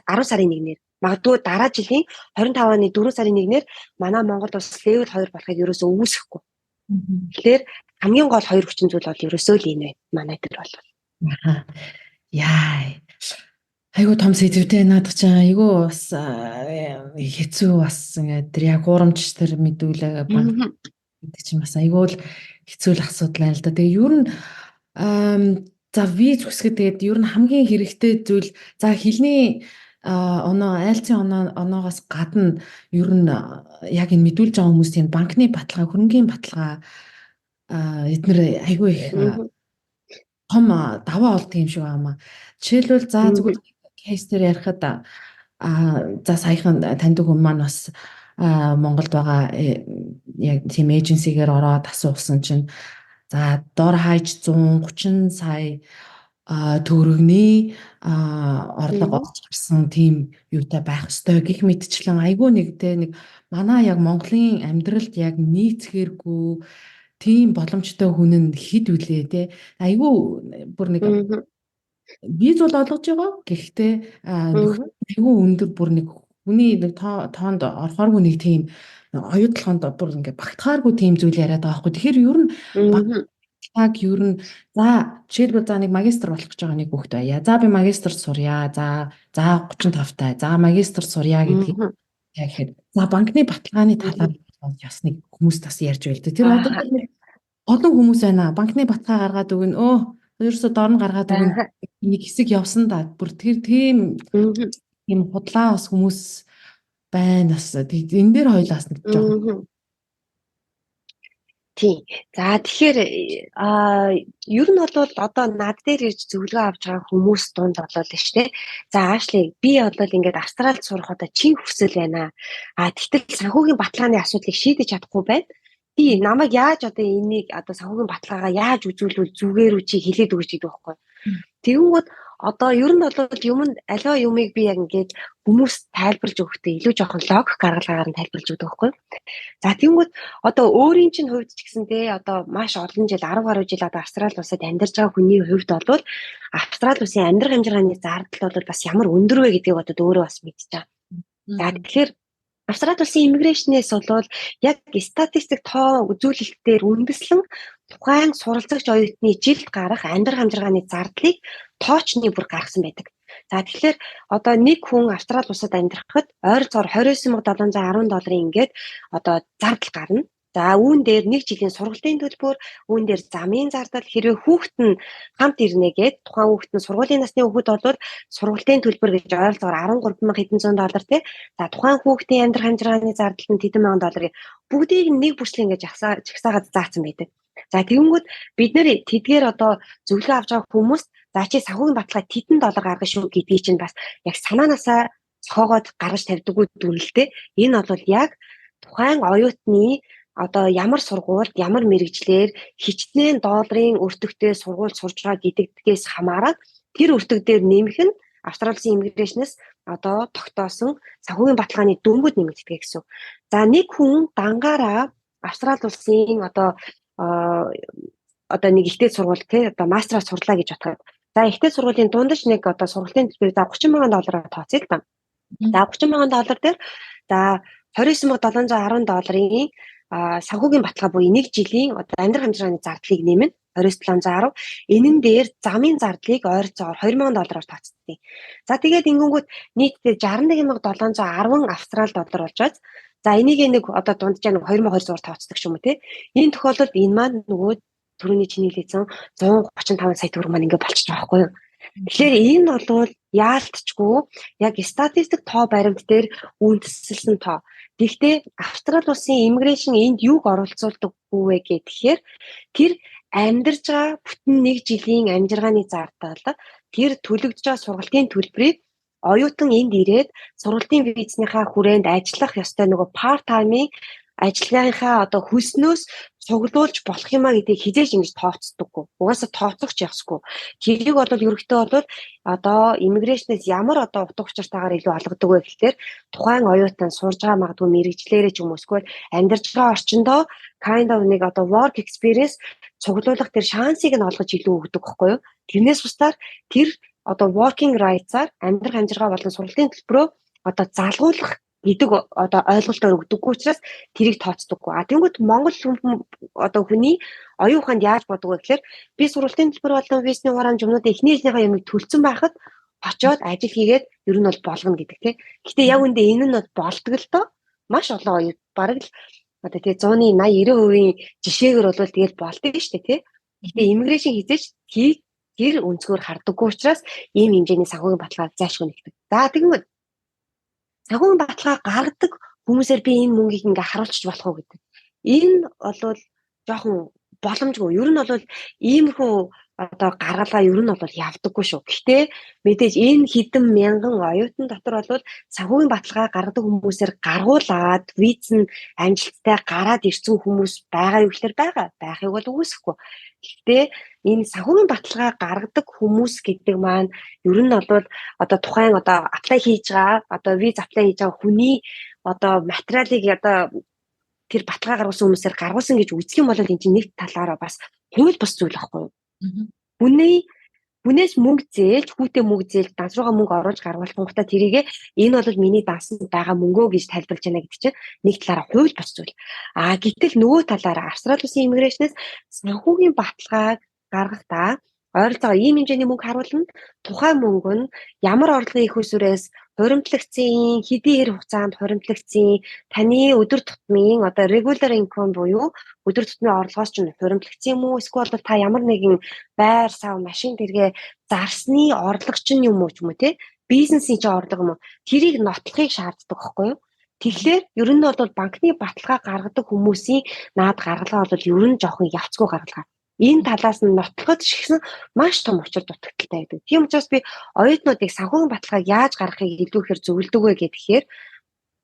10 сарын 1-ээр магадгүй дараа жилийн 25 оны 4 сарын 1-ээр манай Монгол улс level 2 болохыг ерөөсөө үүсэхгүй. Тэгэхээр хамгийн гол хоёр хүчин зүйл бол ерөөсөө л энэ манай дээр бол. Яа. Айгуу том сэдвтэй наадах чам айгуу бас хэцүү бас ингээд тэр яг гурамч тэр мэдүүлээ банк гэдэг чинь бас айгуу л хэцүү л асуудал байна л да. Тэгээ ер нь за виз үсгэд тэгээд ер нь хамгийн хэрэгтэй зүйл за хэлний оноо айлцын оноогоос гадна ер нь яг энэ мэдүүлж байгаа хүмүүсийн банкны баталгаа хөрөнгийн баталгаа эдгээр айгуу их том даваа болдго юм шиг байна. Жишээлбэл за зүгээр кейс дээр ярихад за саяхан таньдаг хүмүүс маань бас Монголд байгаа яг тийм эйженсигээр ороод асуусан чинь за дор хаяж 130 сая төгрөгний орлого олж гарсан тийм юутай байх ёстой гэх мэтчлэн айгүй нэг манай яг Монголын амьдралд яг нийцгээргүй тийм боломжтой хүн нь хэд үлээ те айгүй бүр нэг виз бол олгож байгаа гэхдээ айгүй өндөр бүр нэг хүний нэг тоонд орохооргүй нэг тийм оюутлаханд бүр ингээд багтахааргүй тийм зүйл яриад байгаа байхгүй тэгэхээр ер нь баталгааг ер нь за жишээлбэл за нэг магистр болох гэж байгаа нэг хүүхэд байя. За би магистр сурья. За 35 таа. За магистр сурья гэдгийг гэхэд за банкны баталгааны талаар бас нэг хүмүүс бас ярьж байл дээ. Тэр одоо нэг олон хүмүүс байна. Банкны баталгаа гаргаад өгнө. Ерөөсө дор нь гаргаад өгнө. Нэг хэсэг явсан да. Бүр тэр тийм худлаа бас хүмүүс байна бас. Энэ дээр хоёлаас нэг жоо. Тийм. За тэгэхээр ер нь бол одоо над дээр ирж зөвлөгөө авч байгаа хүмүүс дунд болоо л шүү дээ. За Ашли би бол ингээд Австралид сурах одоо чин хүсэл байна. Тэгтэл санхүүгийн баталгааны асуудлыг шийдэж чадахгүй байна. Би намайг яаж одоо энийг одоо санхүүгийн баталгаагаа яаж үзүүлвэл зүгээр үү чи хэлээд өгч гэдэг байхгүй. Тэгэнгүүт одоо ер нь бол юмд аливаа юмыг би яг ингээд хүмүүс тайлбарлаж өгөхдөө илүү жоохон логик гаргалгаагаар нь тайлбарлаж өгдөг байхгүй. За тэгэнгүүт одоо өөрийн чинь хувьд ч гэсэн те одоо маш олон жил 10 гаруй жил одоо Австрали улсад амьдарч байгаа хүний хувьд бол Австрали улсын амьдрах хэмжээний зардал бол бас ямар өндөр вэ гэдгийг одоо өөрөө бас мэдчихэв. За тэгэхээр Австрали улсын иммиграшнээс бол яг статистик тоо үзүүлэлтээр үндэслэн тухайн суралцагч оюутны жилд гарах амьдрах хамжиргааны зардлыг тоочны бүр гаргасан байдаг. За тэгэхээр одоо нэг хүн Австрали улсад амьдрахад ойролцоогоор $29,710 ингээд одоо зардал гарна. За үүн дээр нэг жилийн сургалтын төлбөр, үүн дээр замын зардал хэрвээ хүүхэд нь хамт ирнэ гээд тухайн хүүхэд нь сургуулийн насны хүүхэд бол сургалтын төлбөр гэж ойролцоогоор $13,700 тий. За тухайн хүүхдийн амьдрах хамжиргааны зардал нь $10,000 бүгдийг нэг бүрчлэн ингэж жагсаагаад заасан байдаг. За тэгэнгүүт бид нэр тэдгээр одоо зөвлөгөө авч байгаа хүмүүс за чи санхүүгийн баталгаа $100 гаргах шүү гэдгийг чинь бас яг санаанаасаа цохоогоод гаргаж тавьдаггүй дүнэлтэй. Энэ бол яг тухайн оюутны одоо ямар сургуульд ямар мэрэгчлэр хичнээн долларын өртөгтэй сургууль сурж байгаа гэдэгтгээс хамаарат тэр өртөг дээр нэмэх нь Австрали улсын иммиграшнээс одоо тогтоосон санхүүгийн баталгааны дүнгууд нэмэгддэг гэсэн. За нэг хүн дангаараа Австрали улсын одоо нэг ихтэй сургууль тий одоо мастраа сурлаа гэж бодоход за ихтэй сургуулийн дундаж нэг одоо сургалтын төлбөрийг за $30,000 тооцъё л да. За $30,000 дээр за $29,710 санхүүгийн баталгаа буюу нэг жилийн одоо амьдрах хамжиргааны зардлыг нэмнэ $29,710. Энэн дээр замын зардлыг ойролцоогоор $2,000 тооцдгийг. За тэгээд ингэнгүүт нийтдээ $61,710 Австрали доллар болж байгаа. За энийг нэг одоо дунджаа нэг 2200 тооцдог ч юм уу тий. Энэ тохиолдолд энэ маань нөгөө түрүүний чиний хэлсэн 135 сая төгрөг маань ингээд болчих жоох байхгүй юу. Тэгэхээр энэ бол яалтчгүй яг статистик тоо баримт дээр үндэслэн тоо. Гэхдээ Австрали улсын иммиграшн энд юуг оролцуулдаггүй вэ гэхээр тэр амьдарч байгаа бүтэн нэг жилийн амжиргааны зардал тэр төлөгдөж байгаа сургалтын төлбөрийг оюутан энд ирээд сургалтын визнийхаа хүрээнд ажиллах ёстой нөгөө part time-ийн ажлынхаа одоо хөлснөөс цуглуулж болох юмаа гэдгийг хизээж ингэж тооцдоггүй. Угаасаа тооцогч явахгүй. Тэрийг бол ерөнхийдөө бол одоо иммиграшнээс ямар одоо утга учиртайгаар илүү олгодог вэ гэхээр тухайн оюутан сурж байгаа магадгүй мэрэгчлэрээ ч юм уу эсвэл амьдарч байгаа орчиндөө kind of нэг одоо work experience цуглуулах тэр шансыг нь олгож илүү өгдөг байхгүй юу? Тэрнээс бусдаар тэр одоо working rights-аар амьдрах хамжиргаа болон сургалтын төлбөрөө одоо залгуулах гэдэг одоо ойлголтоор өгдөггүй учраас тэрийг тооцдоггүй. Тэнгүүт Монгол одоо хүний оюун ухаанд яаж боддог вэ гэхээр би сургалтын төлбөр болон визний хураамж юмнууд эхний жилийнхаа юмыг төлцөн байхад очиод ажил хийгээд ер нь бол болгоно гэдэг тийм. Гэхдээ яг үндэ энэ нь болдог л доо. Маш олон оюут бараг л одоо тий 180-90% жишээгээр бол тэгэл болдог шүү дээ тий. Гэхдээ иммиграшн хизээч тэр өнцгөр хардаггүй учраас ийм хэмжээний санхүүгийн баталгаа зайлшгүй нэгдэг. За тэгвэл санхүүгийн баталгаа гаргадаг хүмүүсээр би энэ мөнгийг ингээ харуулчих болох уу гэдэг. Энэ бол жоохон боломжгүй. Ер нь бол иймэрхүү одоо гаргалгаа ер нь бол явдаггүй шүү. Гэхдээ мэдээж энэ хэдэн мянган оюутан дотор бол санхүүгийн баталгаа гаргадаг хүмүүсээр гаргуулад виз нь амжилттай гараад ирсэн хүмүүс байгаа юу гэхээр байхыг бол үгүйсэхгүй. Гэхдээ энэ санхүүгийн баталгаа гаргадаг хүмүүс гэдэг маань ер нь бол одоо тухайн одоо аплай хийж байгаа одоо виз аплай хийж байгаа хүний одоо материалыг одоо тэр баталгаа гаргасан хүмүүсээр гаргуулсан гэж үзэх юм бол энэ чинь нэг талаараа бас хууль бус зүйл байхгүй юу? Хүний хүнээс мөнгө зээлж, хүүтэй мөнгө зээлж, данс руугаа мөнгө оруулж гаргуулсан тэрийгээ энэ бол миний дансанд байгаа мөнгөө гэж тайлбарлаж байна гэдэг чинь нэг талаараа хууль бус зүйл. Гэтэл нөгөө талаараа Австрали улсын иммиграшнээс санхүүгийн баталгааг гаргахдаа ойролцоогоо ийм хэмжээний мөнгө харуулна. Тухайн мөнгө нь ямар орлогын их усүрээс хуримтлагдсан, хэдийн хэр хугацаанд хуримтлагдсан, таны өдөр тутмын одоо regular income буюу өдөр тутмын орлогоос ч хуримтлагдсан юм уу? Эсвэл та ямар нэгэн байр, сав, машин тэргээ зарсны орлого чинь юм уу ч юм уу те? Бизнесийн чинь орлого юм уу? Тэрийг нотлохыг шаарддаг байхгүй юу? Тэгэхээр ер нь бол банкны баталгаа гаргадаг хүмүүсийн наад гаргалгаа бол ер нь жоохон явцгүй гаргалгаа. Энэ талаас нь нотлоход шигсэн маш том учир дутагдaltaй гэдэг. Тийм учраас би оюутнуудыг санхүүгийн баталгааг яаж гаргахыг илүү ихээр зөвлөдөг вэ гэхээр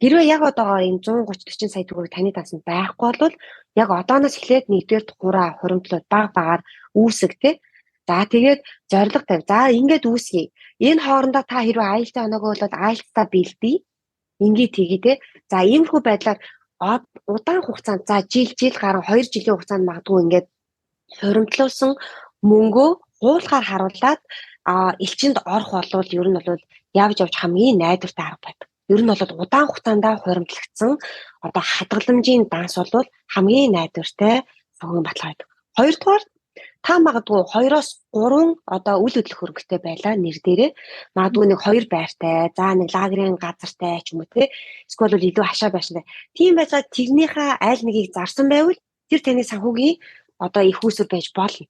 хэрвээ яг одоогоор энэ 130-40 сая төгрөг таны дансанд байхгүй бол яг одооноос эхлээд 1-р 3 хуримтлууд баг үүсэг те. За тэгээд зорилго тавь. За ингээд үүсгэе. Энэ хоорондоо та хэрвээ айлтаа оноогоо бол айлтаа бэлдээ. Ингээд тгий те. За иймэрхүү байдлаар удаан хугацаанд за жил гаруй 2 жилийн хугацаанд магадгүй ингээд хуримтлуулсан мөнгөө хуулахаар харуулад элчинд орох болвол ер нь бол явж хамгийн найдвартай арга байдаг. Ер нь бол удаан хугацаанд хуримтлагдсан одоо хадгаламжийн данс бол хамгийн найдвартай санхүүгийн баталгаа байдаг. Хоёрдугаар та магадгүй 2-оос 3 одоо үйл хөдлөх хөрөнгөтэй байлаа нэр дээрээ. Магадгүй нэг 2 байртай, за нэг лагерын газартай ч юм уу те. Эсвэл илүү хашаа байшинтай. Тийм байцаа тэрнийхээ аль нэгийг зарсан байвал тэр таны санхүүгийн одоо их усүр байж болно.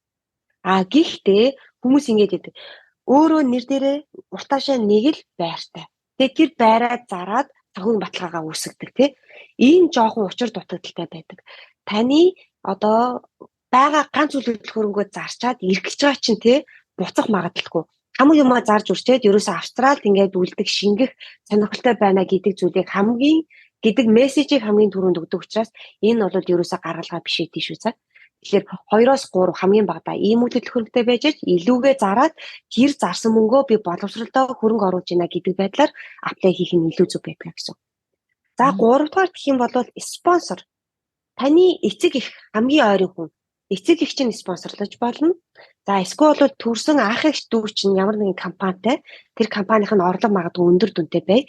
Гэхдээ хүмүүс ингэж гэдэг. Өөрөө нэр дээрээ уртаашаа нэг л байртай. Тэгээд тэр байраа зараад санхүүгийн баталгаагаа үүсгдэг тий. Ийм жоохон учир дутагдaltaй байдаг. Таны одоо байгаа ганц үйл хөдлөх хөрөнгөө зарчаад эргэлж байгаа чинь тий буцах магадлалгүй. Хамгийн юмаа зарж үрчээд ерөөсөө Австралид ингээд үлдэх шингэх сонирхолтой байна гэдэг зүйлийг гэдэг мессежийг хамгийн түрүүнд өгдөг учраас энэ бол ерөөсөө гаргалгаа биш ээ тийш үү. Тэгэхээр 2-оос 3 хамгийн багадаа ийм үйл хөдлөх хөрөнгөтэй байж илүүгээ зараад тэр зарсан мөнгөө би боловсролдоо хөрөнгө оруулж ийна гэдэг байдлаар аплай хийх нь илүү зөв байдаг гэсэн. За 3 дугаар гэх юм бол спонсор. Таны эцэг эх хамгийн ойрын хүн. Эцэг эх чинь спонсорлож болно. За эсвэл бол төрсөн ах эгч дүү чинь ямар нэгэн компанитай тэр компанийн орлого магадгүй өндөр дүнтэй бай.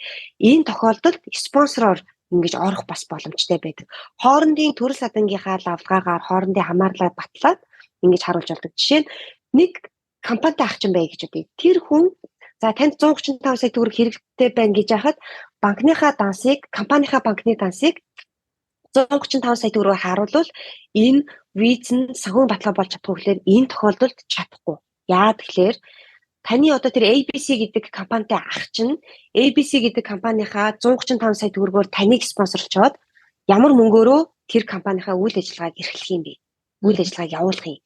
Энэ тохиолдолд спонсороор ингэж орох бас боломжтой байдаг. Хоорондын төрөл садангийнхаа лавлагаагаар хоорондын хамаарлаа батлаад ингэж харуулж болдог. Жишээ нь нэг компанитай ах чинь бай гэж үгүй. Тэр хүн за танд 135 сая төгрөг хэрэгтэй байна гэж яхад банкныхаа дансыг, компанийнхаа банкны дансыг 135 сая төгрөгөөр харуулвал энэ виз нь санхүүгийн баталгаа болж чадахгүй гэхээр энэ тохиолдолд чадахгүй. Яа тэгэхээр таны одоо тэр ABC гэдэг компанитай ах чинь ABC гэдэг компанийхаа 135 сая төгрөгөөр таныг спонсорлчоод ямар мөнгөөрөө тэр компанийхаа үйл ажиллагааг эрхлэх юм бэ? Үйл ажиллагааг явуулах юм.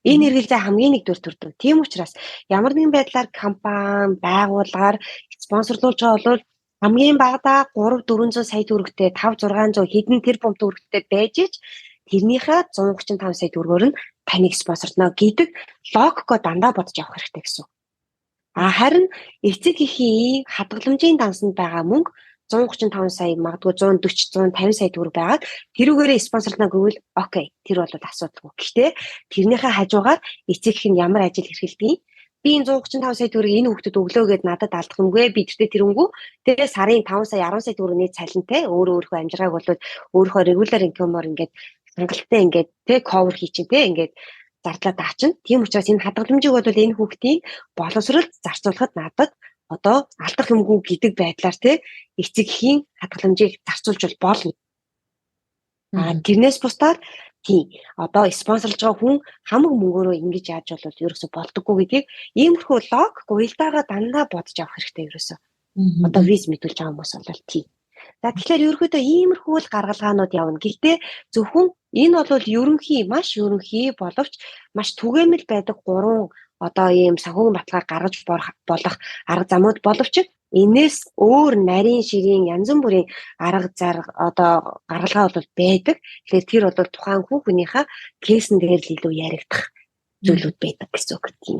Энэ эргэлзээ хамгийн нэгдүгээр төрдөг. Тийм учраас ямар нэгэн байдлаар компани, байгууллагаар спонсорлуулж байгаа бол хамгийн багадаа 3-400 сая төгрөгтэй 5-600 хэдэн тэрбум төгрөгтэй байж ич тэрнийхээ 135 сая төгрөгөөр нь таныг спонсорлно гэдэг логикоо дандаа бодож явах хэрэгтэй гэсэн. Харин эцэг эхийн хадгаламжийн дансанд байгаа мөнгө 135 сая магадгүй 140-150 сая төгрөг байгаад тэрүүгээрээ спонсорлно гэвэл окей тэр бол асуудалгүй. Гэхдээ тэрнийхээ хажуугаар эцэг эх нь ямар ажил эрхэлдэг? Би энэ 135 сая төгрөг энэ хүүхдэд өглөө гэд надад алдах юмгүй би тэртээ тэрнгүү тэгээ сарын 5 сая 10 сая төгрөг нийт цалинтай өөрийнхөө амжиргааг бол өөрийнхөө regular income-оор ингээд хангалттай ингээд тэ cover хийчих тэ ингээд зардлаа даачна. Тийм учраас энэ хадгаламжийг бол энэ хүүхдийн боловсролд зарцуулахад надад одоо алдах юмгүй гэдэг байдлаар те эцэг эхийн хадгаламжийг зарцуулж болно. Тэрнээс бусдаар тийм одоо спонсорлж байгаа хүн хамаг мөнгөөрөө ингэж яаж болвол ерөөсө болдоггүй гэдгийг иймэрхүү лог гуйлдаага дандаа бодож авах хэрэгтэй ерөөсө. Одоо виз мэдүүлж байгаа хүмүүс бол тийм. За тэгэхээр ерөөхдөө иймэрхүү л гаргалгаанууд явна. Гэхдээ зөвхөн энэ бол маш ерөнхий боловч маш түгээмэл байдаг 3 одоо ийм санхүүгийн баталгаа гаргаж болох арга замууд боловч энэс өөр нарийн ширийн янз бүрийн арга зарга одоо гаргалгаа бол байдаг. Тэгэхээр тэр бол тухайн хүүхнийхээ кейсэн дээр л илүү яригдах зүйлүүд байдаг гэсэн үг тийм.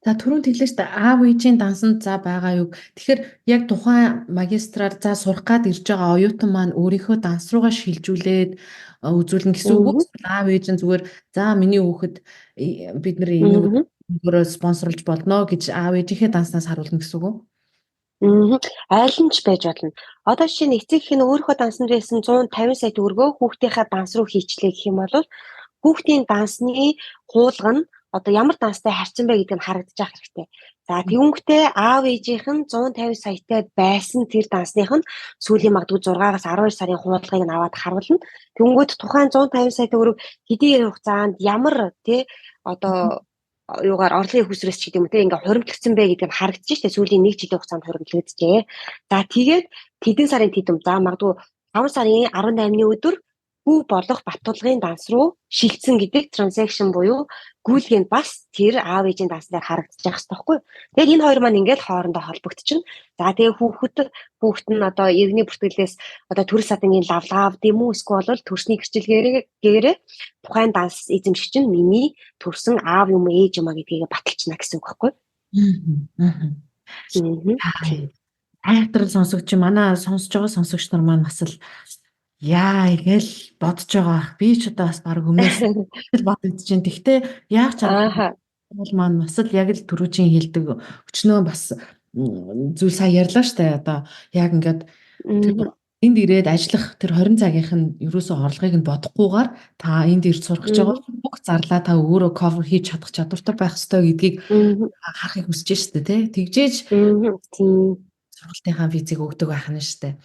За түрүүнд хэллээ шүү дээ аав ээжийн дансанд за байгаа юу. Тэгэхээр яг тухайн магистраар за сурах гад ирж байгаа оюутан маань өөрийнхөө данс руугаа шилжүүлээд үзүүлнэ гэсэн үг үү? Мгм. Эсвэл аав ээж нь зүгээр за миний хүүхэд бид нэр энийг Мгм. өөрөөр спонсорлж болно гэж аав ээжийнхээ данснаас харуулна гэсэн үг үү? Мгм. Айл нь ч байж болно. Одоо жишээ нь эцэг их нь өөрийнхөө дансанд байсан 150 сая төгрөгөө хүүхдийнхээ данс руу хийчлээ гэх юм бол хүүхдийн дансны хуулга нь одоо ямар данстай харьцан бэ гэдэг нь харагдчих хэрэгтэй. За тэгвэл аав ээжийнх нь 150 саятай байсан тэр дансных нь сүүлийн магадгүй 6-аас 12 сарын хуудлагыг нь аваад харуулна. Тэнгүүд тухайн 150 сая төгрөг хэдийн хугацаанд ямар тий одоо юугаар орлогын хүсрээс ч гэдэг юм те ингээ хуримтлагдсан бэ гэдэг нь харагдаж штэ сүүлийн 1 жилийн хугацаанд хуримтлагджээ. За тэгээд тэдэн сарын тэдэм за магадгүй 5 сарын 18-ны өдөр хүү болох Баттулгын данс руу шилжсэн гэдэг транзакшн буюу гүйлгээнд бас тэр аав ээжийн данс дээр харагдаж байгаа хэрэгтэй байхгүй. Тэгээд энэ хоёр маань ингээд хоорондоо холбогдчихно. За тэгээд хүүхэд нь одоо иргэний бүртгэлээс одоо төрөл садангийн лавлав гэм үү эсвэл төрсний гэрчлэгээрээ тухайн данс эзэмшигч нь миний төрсөн аав юм ээж юм а гэдгийг баталчихна гэсэн үг байхгүй. Айхтрал сонсогч манай сонсож байгаа сонсогч нар маань бас л яа гээл бодож байгаа. Би ч одоо бас баг өмнөөс бодогдож байна. Тэгтээ яах чадахгүй бол маань бас л яг л түрүүчийн хэлдэг өчнөө бас зүйл сая ярьлаа штэ. Одоо яг ингээд энд ирээд ажиллах тэр 20 цагийнх нь ерөөсөө орлогыг нь бодохгүйгээр та энд ирж сурах гэж байгаа бүх зарлаа та өөрөө cover хийж чадах чадвартай байх ёстой гэдгийг харахыг хүсэж штэ тий. Тэгжээж сургалтынхаа визийг өгдөг байх нь штэ.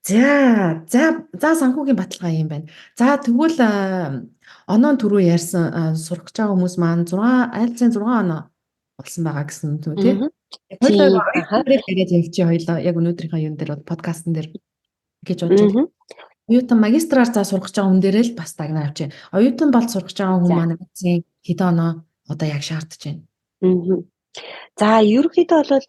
За санхүүгийн баталгаа юм байна. За тэгвэл оноо түрүү ярьсан сурах гэж байгаа хүмүүс маань 6 оноо болсон байгаа гэсэн үү тий. Хоёулаа яриад явчих хоёулаа яг өнөөдрийнхөө юм дээр подкастн дээр гэж бодож байна. Оюутан магистраар за сурах гэж байгаа хүн дээрээ л бас дагнаа авчи. Оюутан бол сурах гэж байгаа хүн маань хэдэн оноо одоо яг шаардж байна. За ерөнхийдөө бол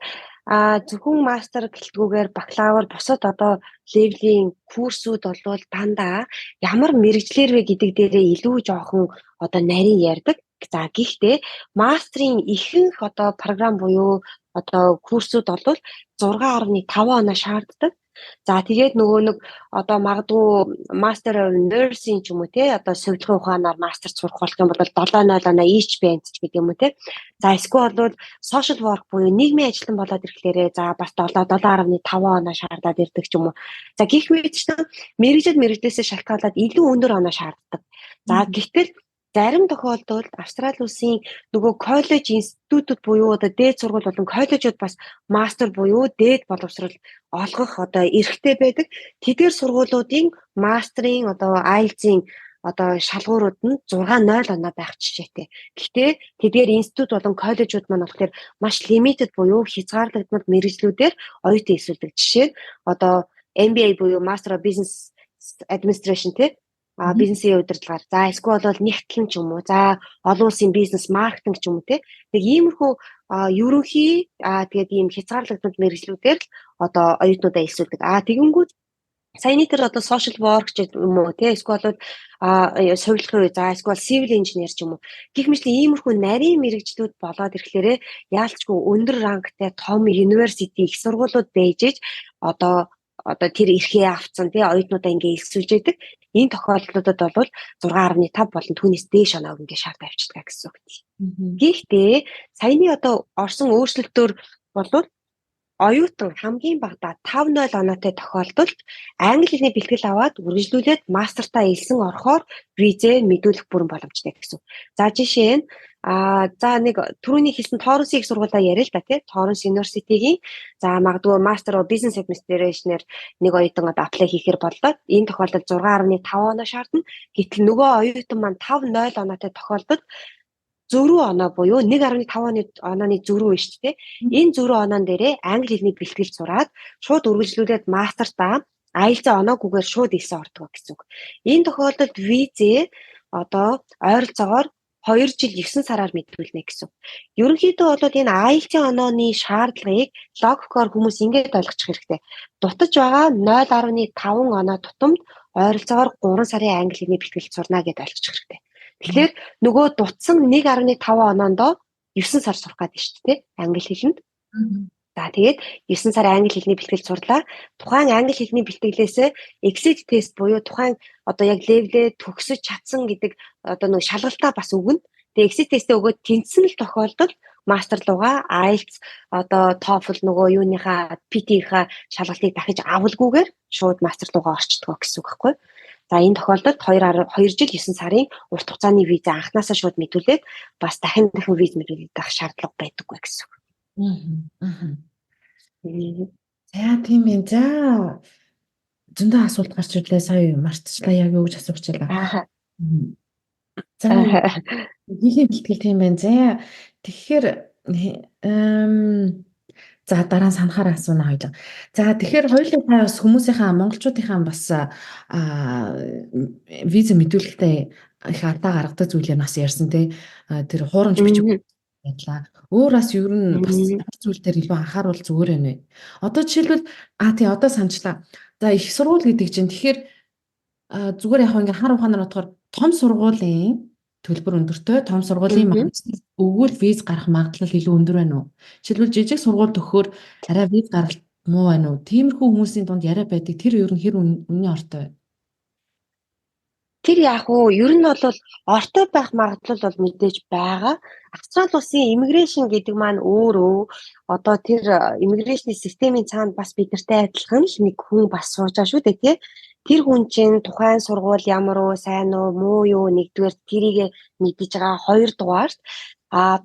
зөвхөн мастер гэлтгүүгээр бакалавр бусад одоо левелийн курсүүд бол дандаа ямар мэрэгжлэр вэ гэдэг дээрээ илүү жоохон одоо нарийн ярьдаг. За гэхдээ мастрын ихэнх одоо програм буюу одоо курсүүд бол 6.5 оноо шаарддаг. За тэгээд нөгөө нэг одоо магадгүй Master of Nursing ч юм уу те одоо сувилгын ухаанаар мастер сурах болох юм бол 7.0 оноо EHBN ч гэдэг юм уу те. За эсвэл бол social work буюу нийгмийн ажилтан болоод ирэхлээрээ за бас 7.5 оноо шаардаад ирдэг ч юм уу. За гэх мэт ч мэрэгжлээсээ шалтгаалаад илүү өндөр оноо шаарддаг. За гэтэл зарим тохиолдолд Австрали улсын нөгөө коллеж институтууд буюу одоо дээд сургууль болон коллежууд бас мастер буюу дээд боловсрол олгох одоо эрхтэй байдаг. Тэдгээр сургуулиудын мастрын одоо IELTS-ийн одоо шалгуурууд нь 6.0 оноо байх жишээтэй. Гэхдээ тэдгээр институт болон коллежууд маань болохоор маш limited буюу хязгаарлагдмал мэргэжлүүдээр оюутан эсвэлдэг. Жишээ нь одоо MBA буюу Master of Business Administration те бизнесийн удирдлагаар за эсвэл бол нэгтлэн ч юм уу за олон улсын бизнес маркетинг ч юм уу те нэг иймэрхүү ерөнхий тэгээд ийм хязгаарлагдмал мэргэжлүүдээр л одоо оюутнуудаа элсүүлдэг. Тэгэнгүүт саяны тэр одоо social work ч юм уу те эсвэл бол сувилгын за эсвэл civil engineer ч юм уу гэх мэт иймэрхүү нарийн мэргэжлүүд болоод ирэхлээрээ яалчгүй өндөр рангтай том university их сургуулиуд байж одоо тэр эрхээ авцсан тий оюутнуудаа ингээ элсүүлж яадаг. Энэ тохиолдлуудад бол 6.5 болон түүнээс дээш оноог ингээ шаард авчдаг гэсэн үг тийм. Гэхдээ саяны одоо орсон өөрчлөлтөөр бол оюутан хамгийн багадаа 5.0 оноотой тохиолдолд англи хэлний бэлтгэл аваад үргэлжлүүлээд мастертаа элсэн орохоор визээ мэдүүлэх бүрэн боломжтой гэсэн. За жишээ нь за нэг түрүүний хэлсэн Торренс их сургуулаа яриа л да тий Торренс University-гийн за магадгүй Master of Business Administration-ээр нэг оюутан одоо apply хийхээр боллоо. Энэ тохиолдолд 6.5 оноо шаардна. Гэтэл нөгөө оюутан маань 5.0 оноотой тохиолдолд зөрүү оноо буюу 1.5 онооны зөрүү шүү дээ. Энэ зөрүү оноон дээрээ англи хэлний бэлтгэл сураад шууд үргэлжлүүлээд мастертаа IELTS оноогүйгээр шууд элсэн ордог гэсэн үг. Энэ тохиолдолд визээ одоо ойролцоогоор 2 жил 9 сараар мэдүүлнэ гэсэн. Ерөнхийдөө бол энэ IELTS онооны шаардлагыг логикоор хүмүүс ингэж ойлгочих хэрэгтэй. Дутаж байгаа 0.5 оноо тутамд ойролцоогоор 3 сарын англи хэлний бэлтгэл сурна гэдээ ойлгочих хэрэгтэй. Тэгэхээр нөгөө дутсан 1.5 оноондоо 9 сар сурах гэдэг шүү дээ. Англи хэлэнд. За тэгээд 9 сар англи хэлний бэлтгэл сурлаа. Тухайн англи хэлний бэлтгэлээсээ exit test буюу тухайн одоо яг левлээ төгсөж чадсан гэдэг одоо нэг шалгалтаа бас өгнө. Тэгээд exit test-ээ өгөөд тэнцсэн л тохиолдолд мастер руугаа IELTS одоо TOEFL нөгөө юуныхаа PT-ийнхаа шалгалтыг дахиж авалгүйгээр шууд мастер руугаа орчдгоо гэсэн үг байхгүй. За энэ тохиолдолд 2 жил 9 сарын урт хугацааны виза анханасаа шууд мэдүүлээд бас дахин виз мэдүүлэх шаардлага байдаггүй гэсэн үг. За тийм ээ. За зөндөө асуулт гарч ирлээ. Сая мартчихлаа яг юу гэж асууж байлаа. За хийх бэлтгэл тийм байна. За тэгэхээр за дараа нь санахаараа асууна хоёул. За тэгэхээр хоёулаа та бас хүмүүсийнхаа монголчуудынхаа бас виза мэдүүлэхдээ их ардаа гаргадаг зүйлээ бас ярьсан тий. Тэр хуурамч бичиг байдлаа. Өөр бас ер нь бас зүйл дээр илүү анхааруул зүгээр байна вэ? Одоо жишээлбэл тий одоо саначлаа. За их сургууль гэдэг чинь тэгэхээр зүгээр яг ингээ хар ухаанаар бодохоор том сургуулийн төлбөр өндөртэй, том сургуулийн магистрт өгвөл виз гарах магадлал илүү өндөр байна уу? Жишээлбэл жижиг сургууль төгөхөөр арай виз гаргалт муу байна уу? Тиймэрхүү хүмүүсийн дунд яриа байдаг. Тэр ер нь хэр үнний ортой вэ? Тэр яг уу ер нь бол ортой байх магадлал бол мэдээж байгаа. Австрали улсын immigration гэдэг маань өөрөө одоо тэр immigration системийн цаанд бас бидэртэй адилхан л нэг хүн бас сууж байгаа шүү дээ тий. Тэр хүн чинь тухайн сургууль ямар уу, сайн уу, муу юу нэгдүгээр тэрийг мэдэж байгаа. Хоёрдугаар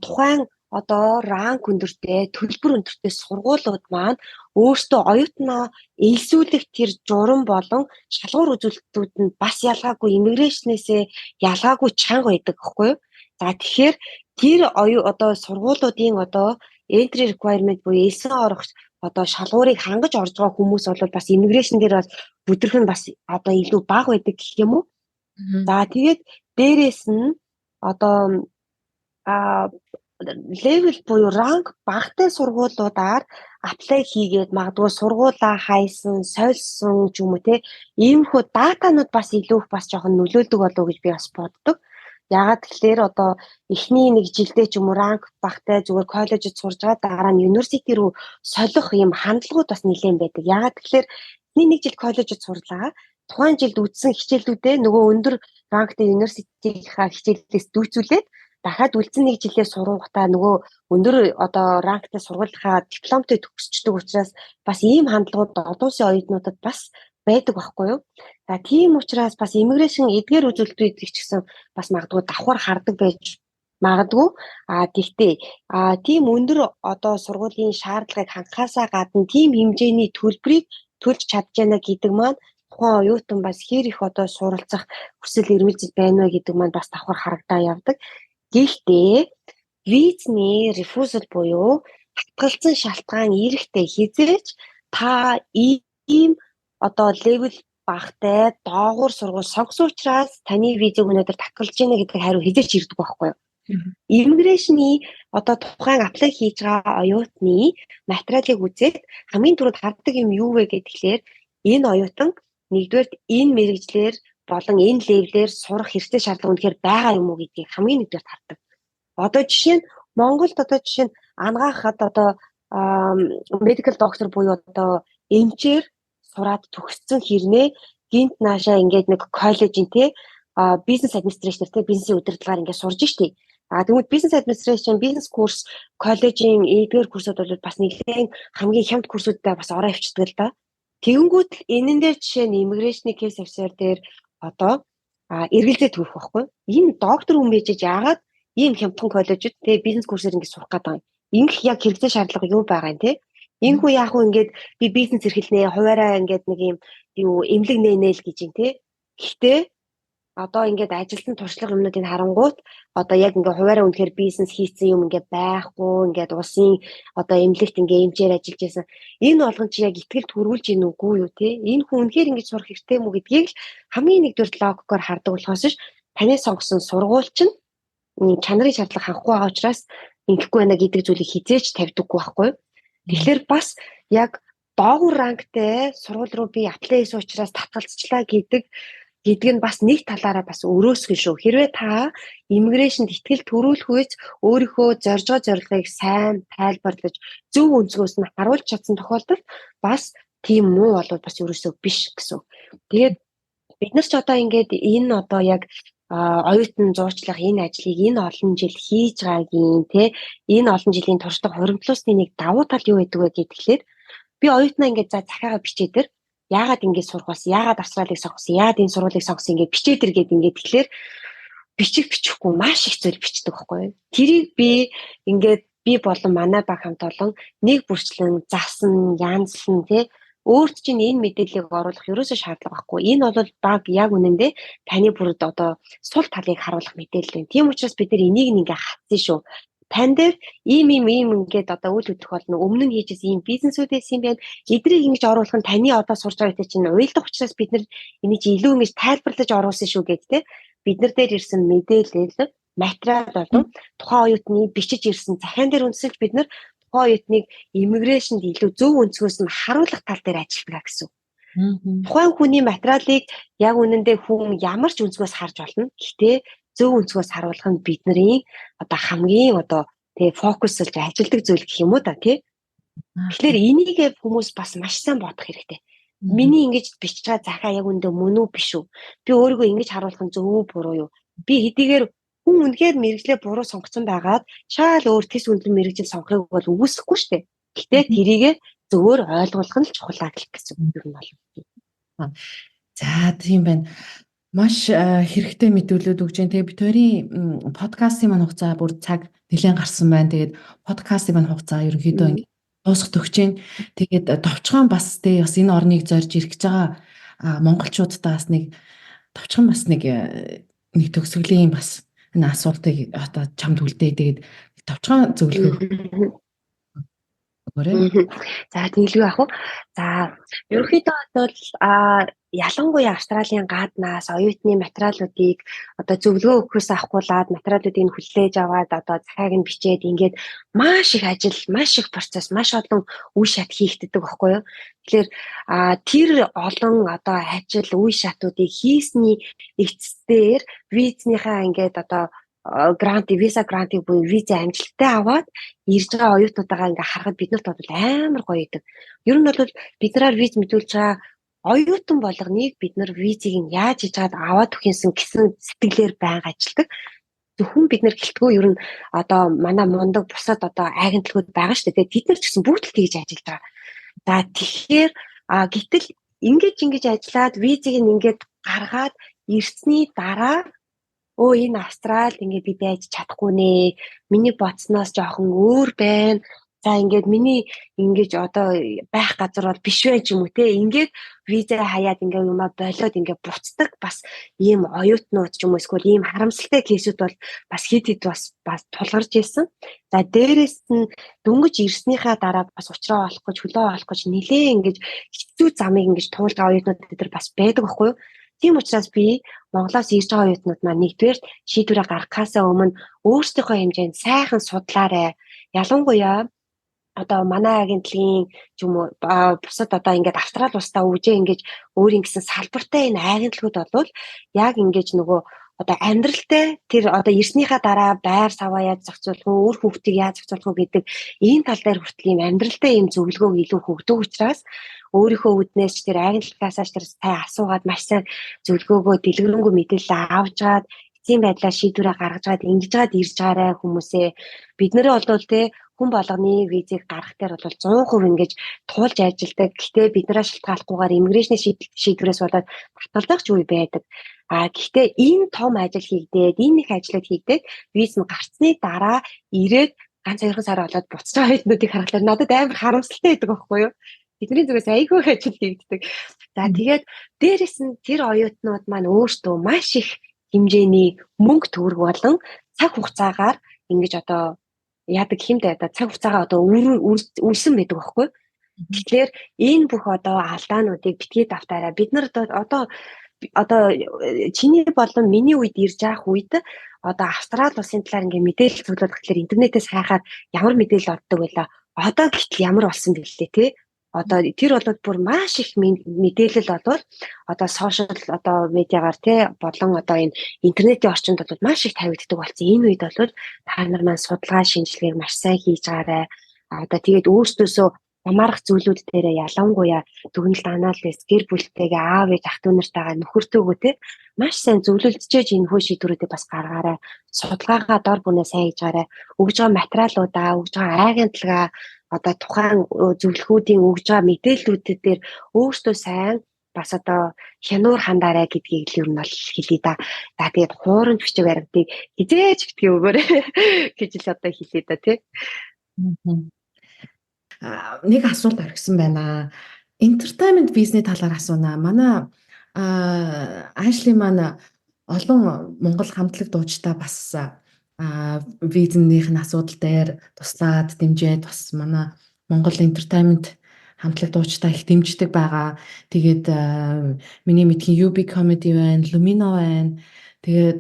тухайн одоо ранк өндөртэй, төлбөр өндөртэй сургуулиуд маань өөртөө оюутнаа элсүүлэх тэр журам болон шалгуур үзүүлэлтүүд нь бас ялгаагүй иммиграшнээсээ ялгаагүй чанга байдаг гэхгүй юу? За тэгэхээр тэр одоо сургуулиудын одоо entry requirement буюу элсэн орох одоо шалгуурыг хангаж орж байгаа хүмүүс бол бас иммиграшн дээр бас бүдэрх нь бас одоо илүү бага байдаг гэх юм уу? За тэгээд дээрэс нь одоо левел буюу ранк багатай сургуулиудаар аплай хийгээд магадгүй сургуулаа хайсан, сольсон ч юм уу те иймэрхүү датанууд бас илүү их бас жоохон нөлөөлдөг болов уу гэж би бас боддог. Ягаад гэвэл одоо эхний нэг жилдээ ч юм уу ранк багатай зүгээр коллежид сурж байгаа дараа нь университи рүү солих юм хандлагууд бас нэлээд байдаг. Ягаад гэвэл эхний нэг жил коллежид сурлаа. Тухайн жилд үтсэн хичээлүүдээ нөгөө өндөр ранктай университийнхаа хичээлээс дүүцүүлээд дахиад үлдсэн нэг жилээ сургахтаа нөгөө өндөр одоо ранктай сургуулийнхаа дипломтой төгсчдөг учраас бас ийм хандлагууд олон улсын оюутнуудад бас байдаг байхгүй юу? За тийм учраас бас иммиграшн эдгээр үзүүлэлтүүдийг ч гэсэн бас магадгүй давхар хардаг байж магадгүй. Тэгтээ тийм өндөр одоо сургуулийн шаардлагыг хангахаасаа гадна тийм хэмжээний төлбөрийг төлж чадж байна гэдэг маань тухайн оюутан бас хэр их одоо суралцах хүсэл эрмэлзэл байна вэ гэдэг маань бас давхар харагдаа явдаг. Гэхдээ визний refusal буюу хатгалцсан шалтгаан эрэхтэй хизээж та ийм одоо левел багтай доогуур сургууль сонгосон учраас таны визийг өнөөдөр татгалж гинэ гэдэг хариу хизээч ирдэг байхгүй юу? Иммиграшны одоо тухайн аплай хийж байгаа оюутны материалыг үзээд хамгийн түрүүд харддаг юм юу вэ гэхлээр энэ оюутан нэгдүгээр энэ мэрэгжлэр болон энэ левлээр сурах хэрэгтэй шаардлага үнэхээр байгаа юм уу гэдгийг хамгийн нэгдүгээр хардаг. Одоо жишээ нь Монголд одоо жишээ нь ангаахад одоо medical doctor буюу одоо эмчээр сураад төгссөн хэрнээ гинт наашаа ингээд нэг коллежийн те бизнес администратор те бизнесийн удирдлагаар ингээд сурж штий. Тэгвэл бизнес администрашн, бизнес курс, коллежийн эдгээр курсууд бол бас нэгэн хамгийн хямд курсуудтай бас ороо авчдаг л да. Тэгэнгүүт энэн дээр жишээ нь иммиграшны кейс офисер дээр одоо эргэлзээ төрөх байхгүй. Энэ доктор хүн байж яагаад ийм хямдхан коллежид те бизнес курсээр ингэ сурах гэдэг юм. Ингэх яг хэрэгцээ шаардлага юу байгаа юм те. Энэ хүн яг уу ингээд би бизнес эрхэлнэ, хуваараа ингээд нэг юм юу эмнэлэг нэнэ л гэж юм те. Гэхдээ одоо ингээд ажилтны туршлага юмнуудыг харангуут одоо яг ингээд хуваараа үнэхээр бизнес хийсэн юм ингээд байхгүй ингээд улсын одоо эмнэлэгт ингээд эмчээр ажиллаж байсан. Энэ болгон чи яг ихтгэл төрүүлж гин үгүй юу те. Энэ хүн үнэхээр ингээд сурах хэрэгтэй юм уу гэдгийг л хамгийн нэгдүгээр логикоор хардаг болохоос ш таны сонгосон сургууль чинь чанарын шаардлага хангахгүй байгаа учраас ингэхгүй байна гэдэг зүйлийг хизээч тавьдаггүй байхгүй. Тэгэхээр бас яг доогуур ранктай сургууль руу би аплай хийсэн учраас татгалзчлаа гэдэг гэдэг нь бас нэг талаараа бас өрөөсгөн шүү. Хэрвээ та иммиграшнд итгэл төрүүлэхүйц өөрийнхөө зорж байгаа зорилгыг сайн тайлбарлаж зөв өнцгөөс нь харуулж чадсан тохиолдолд бас тийм муу болоод бас ерөөсөө биш гэсэн. Тэгээд бид нар ч одоо ингээд энэ одоо яг оюутан зурчлах энэ ажлыг энэ олон жил хийж байгаагийн энэ олон жилийн туршлага хуримтлуулсны нэг давуу тал юу гэдэг вэ гэхлээр би оюутнаа ингээд за захиагаа бичээдэр яагаад ингэж сурах вэ? Яагаад Австралиг сонгосон? Яагаад энэ сургуулийг сонгосон ингэ бичээдэр гээд ингээд тэгэхээр бичихгүй маш их зүйл бичдэг байхгүй юу? Тэрийг би ингээд би болон манай баг хамт олон нэг бүрчлэн засан, янзлан өөрт чинь энэ мэдээллийг оруулах ерөөсөө шаардлага байхгүй. Энэ бол баг яг үнэндээ таны бүрд одоо сул талыг харуулах мэдээлэл юм. Тийм учраас бид нар энийг ингээ хатсан шүү. Тань дээр ийм ингээд одоо үйл хөдлөх болно. Өмнө нь хийжсэн ийм бизнесүүд байсан юм байна. Эдрийг ингэж оруулах нь таны одоо сурж байгаа үедээ чинь уйлдах учраас бид нар энийг чи илүү ингэж тайлбарлаж оруулсан шүү гэдэг бид нар дээр ирсэн мэдээлэл материал болон тухайн оюутны бичиж ирсэн захиан дээр үндэслэж бид нар оюутныг иммиграшнд илүү зөв өнцгөөс нь харуулах тал дээр ажилладаг гэсэн. Тухайн хүний материалыг яг үнэндээ хүн ямар ч өнцгөөс харж болно. Гэхдээ зөв өнцгөөс харуулах нь бидний одоо хамгийн одоо фокуслж ажилладаг зүйл гэх юм уу та тий. Тэгэхээр энийг хүмүүс бас маш сайн бодох хэрэгтэй. Миний ингэж бичиж байгаа захиа яг үнэндээ мөн үү биш үү? Би өөрийгөө ингэж харуулах нь зөв үү буруу юу? Би хэдийгээр хүн үнэхээр мэрэгжлээ буруу сонгоцсон байгаад шал өөр тэс үнэн мэрэгжил сонгохыг бол үгүйсэхгүй шүү дээ. Гэтэ тэрийгэ зөвөр ойлгуулах нь чухал гэх гэсэн үг юм байна. За тийм байна. Маш хэрэгтэй мэдүүлэлт өгч जैन. Тэгээ бид хоёрын подкастын маань хугацаа бүр цаг нэлээд гарсан байна. Тэгээд подкастын маань хугацаа ерөнхийдөө ингэ дуусах өгч जैन. Тэгээд товчхон бас бас энэ орныг зорж ирэх гэж байгаа монголчуудаас нэг товчхон бас нэг төгсгөлийн бас энэ асуултыг одоо чамд үлдээ. Тэгээд товчхон зөвлөгөө өгөөрэй. За тэгэлгүй ах уу. За ерөнхийдөө бол ялангуяа Австралийн гаднаас оюутны материалуудыг одоо зөвлөгөө өгөхөөс авахгүйлаад материалуудыг хүлээж аваад одоо захиаг нь бичээд ингээд маш их ажил, маш их процесс, маш олон үе шат хийгддэг байхгүй юу. Тэгэхээр тэр олон одоо ажил, үе шатуудыг хийсний эцсээр визнийхаа ингээд одоо виза грантыг буюу виза амжилттай аваад ирж байгаа оюутнуудаа ингээ харахад биднэрт бол амар гоё идэг. Ер нь бол биднээр виз мэдүүлж байгаа оюутан болгоныг бид нар визийг нь яаж хийж аваад аваад өгөхийнсэн гэсэн сэтгэлээр байнга ажилдаг. Зөвхөн бид нар гэлтгөө ер нь одоо манай мундаг бусад одоо агентлагууд байгаа шүү дээ. Бид нар ч гэсэн бүгд л тэгж ажиллаж байгаа. За тэгэхээр гэтэл ингэж ажиллаад визийг нь ингээд гаргаад ирсний дараа энэ Австралид ингээд би байж чадахгүй нэ. Миний бодсноос жоохон өөр байна. За ингээд миний ингэж одоо байх газар бол биш байх юм уу те. Ингээд виза хаяад ингээд юмаа болоод ингээд буцдаг бас ийм оюутнууд ч юм уу эсвэл ийм харамсалтай кейсүүд бол бас хэд бас тулгарч ирсэн. За дээрээс нь дөнгөж ирснийхаа дараа бас уучраа олох гэж хөлөө олох гэж нилээ ингэж хэцүү замыг ингэж туулж байгаа оюутнууд бид нар бас байдаг байхгүй юу? Тийм учраас би Монголоос ирж байгаа оюутнууд маань нэгдүгээр шийдвэрээ гаргахаасаа өмнө өөрсдийнхөө хэмжээнд сайхан судлаарай. Ялангуяа одоо манай агентлагийн ч юм уу бусад одоо ингээд Австрали улстай үжээ ингэж өөрийн гэсэн салбартай энэ агентлагууд бол яг ингэж нөгөө одоо амьдралтай тэр одоо ирснийхаа дараа байр саваа яаж зохицуулах уу, үр хүүхдийг яаж зохицуулах уу гэдэг энэ тал дээр хүртэл ийм амьдралтай ийм зөвлөгөөг илүү хөгдөг учраас өөрийнхөө үднээс тэр агентлагаасаа тэр сайн асуугаад маш сайн зөвлөгөөгөө дэлгэрэнгүй мэдээлэл авч гаад эцсийн байдлаа шийдвэрээ гаргаж гаад ингэж гаад ирж байгаарай хүмүүсээ. Бид нэрээ бол хүн болгоны визийг гаргах дээр бол 100% ингэж туулж ажилдаг. Гэхдээ биднээс шалтгааллахгүйгээр иммиграшны шийдвэрээс болоод татгалзах үе байдаг. Гэхдээ энэ том ажил хийгдээд, энэ их ажлууд хийгдээд виз нь гарцны дараа ирээд ганц 2 сар болоод буцаж байгаа хүмүүсийг харахад надад амар харамсалтай байдаг байхгүй юу? Бидний зүгээс айгүй ажил хийгддэг. За тэгээд дээрэс нь тэр оюутнууд маань өөртөө маш их хэмжээний мөнгө төгрөг болон цаг хугацаагаар ингэж одоо яадаг хэмтэй одоо цаг хугацаагаа одоо үрсэн байдаг байхгүй. Тэгэхээр энэ бүх одоо алдаануудыг битгий давтаарай. Бид нар одоо чиний болон миний үед ирж явах үед одоо Австрали улсын талаар ингээ мэдээлэл цуглуулах гэхээр интернетээс хайхаар ямар мэдээлэл олддог байлаа. Одоо гэтэл ямар болсон бэлээ те. Одоо тэр бол бүр маш их мэдээлэл болвол одоо сошиал одоо медиагаар тий болон одоо энэ интернетийн орчинд бол маш их тавигддаг болсон. Энэ үед бол та нар маань судалгаа шинжилгээг маш сайн хийж байгаарай. Одоо тэгээд өөрсдөөсөө хамаарах зүйлүүд дээр ялангуяа дүгнэлт анализ, гэр бүлтэйгээ аав ээж ах дүү нартайгаа нөхөртөөгөө тий маш сайн зөвлөлдөж энэ хөө шийдвэрүүдийг бас гаргаарай. Судалгаагаа дор бүрнээ сайн хийж гараа. Өгж байгаа материалуудаа, өгж байгаа агентлагаа одоо тухайн зөвлөхүүдийн өгж байгаа мэдээллүүдэд дээр өөртөө сайн бас одоо хянуур хандаарай гэдгийг л ер нь бол хэлье да. За тэгээд хуурын бичиг баримтыг хизээж битгий өгөөрэй гэж л одоо хэлье да тий. Нэг асуулт орхисон байна. Entertainment бизнесний талаар асууна. Манай Ашли маань олон Монгол хамтлаг дуучтай бас визнийх нь асуудал дээр туслаад дэмжээд бас манай Монгол entertainment хамтлаг дуучтай их дэмждэг байгаа. Тэгээд миний мэдхийн UB Comedy байна, Lumino байна. Тэгээд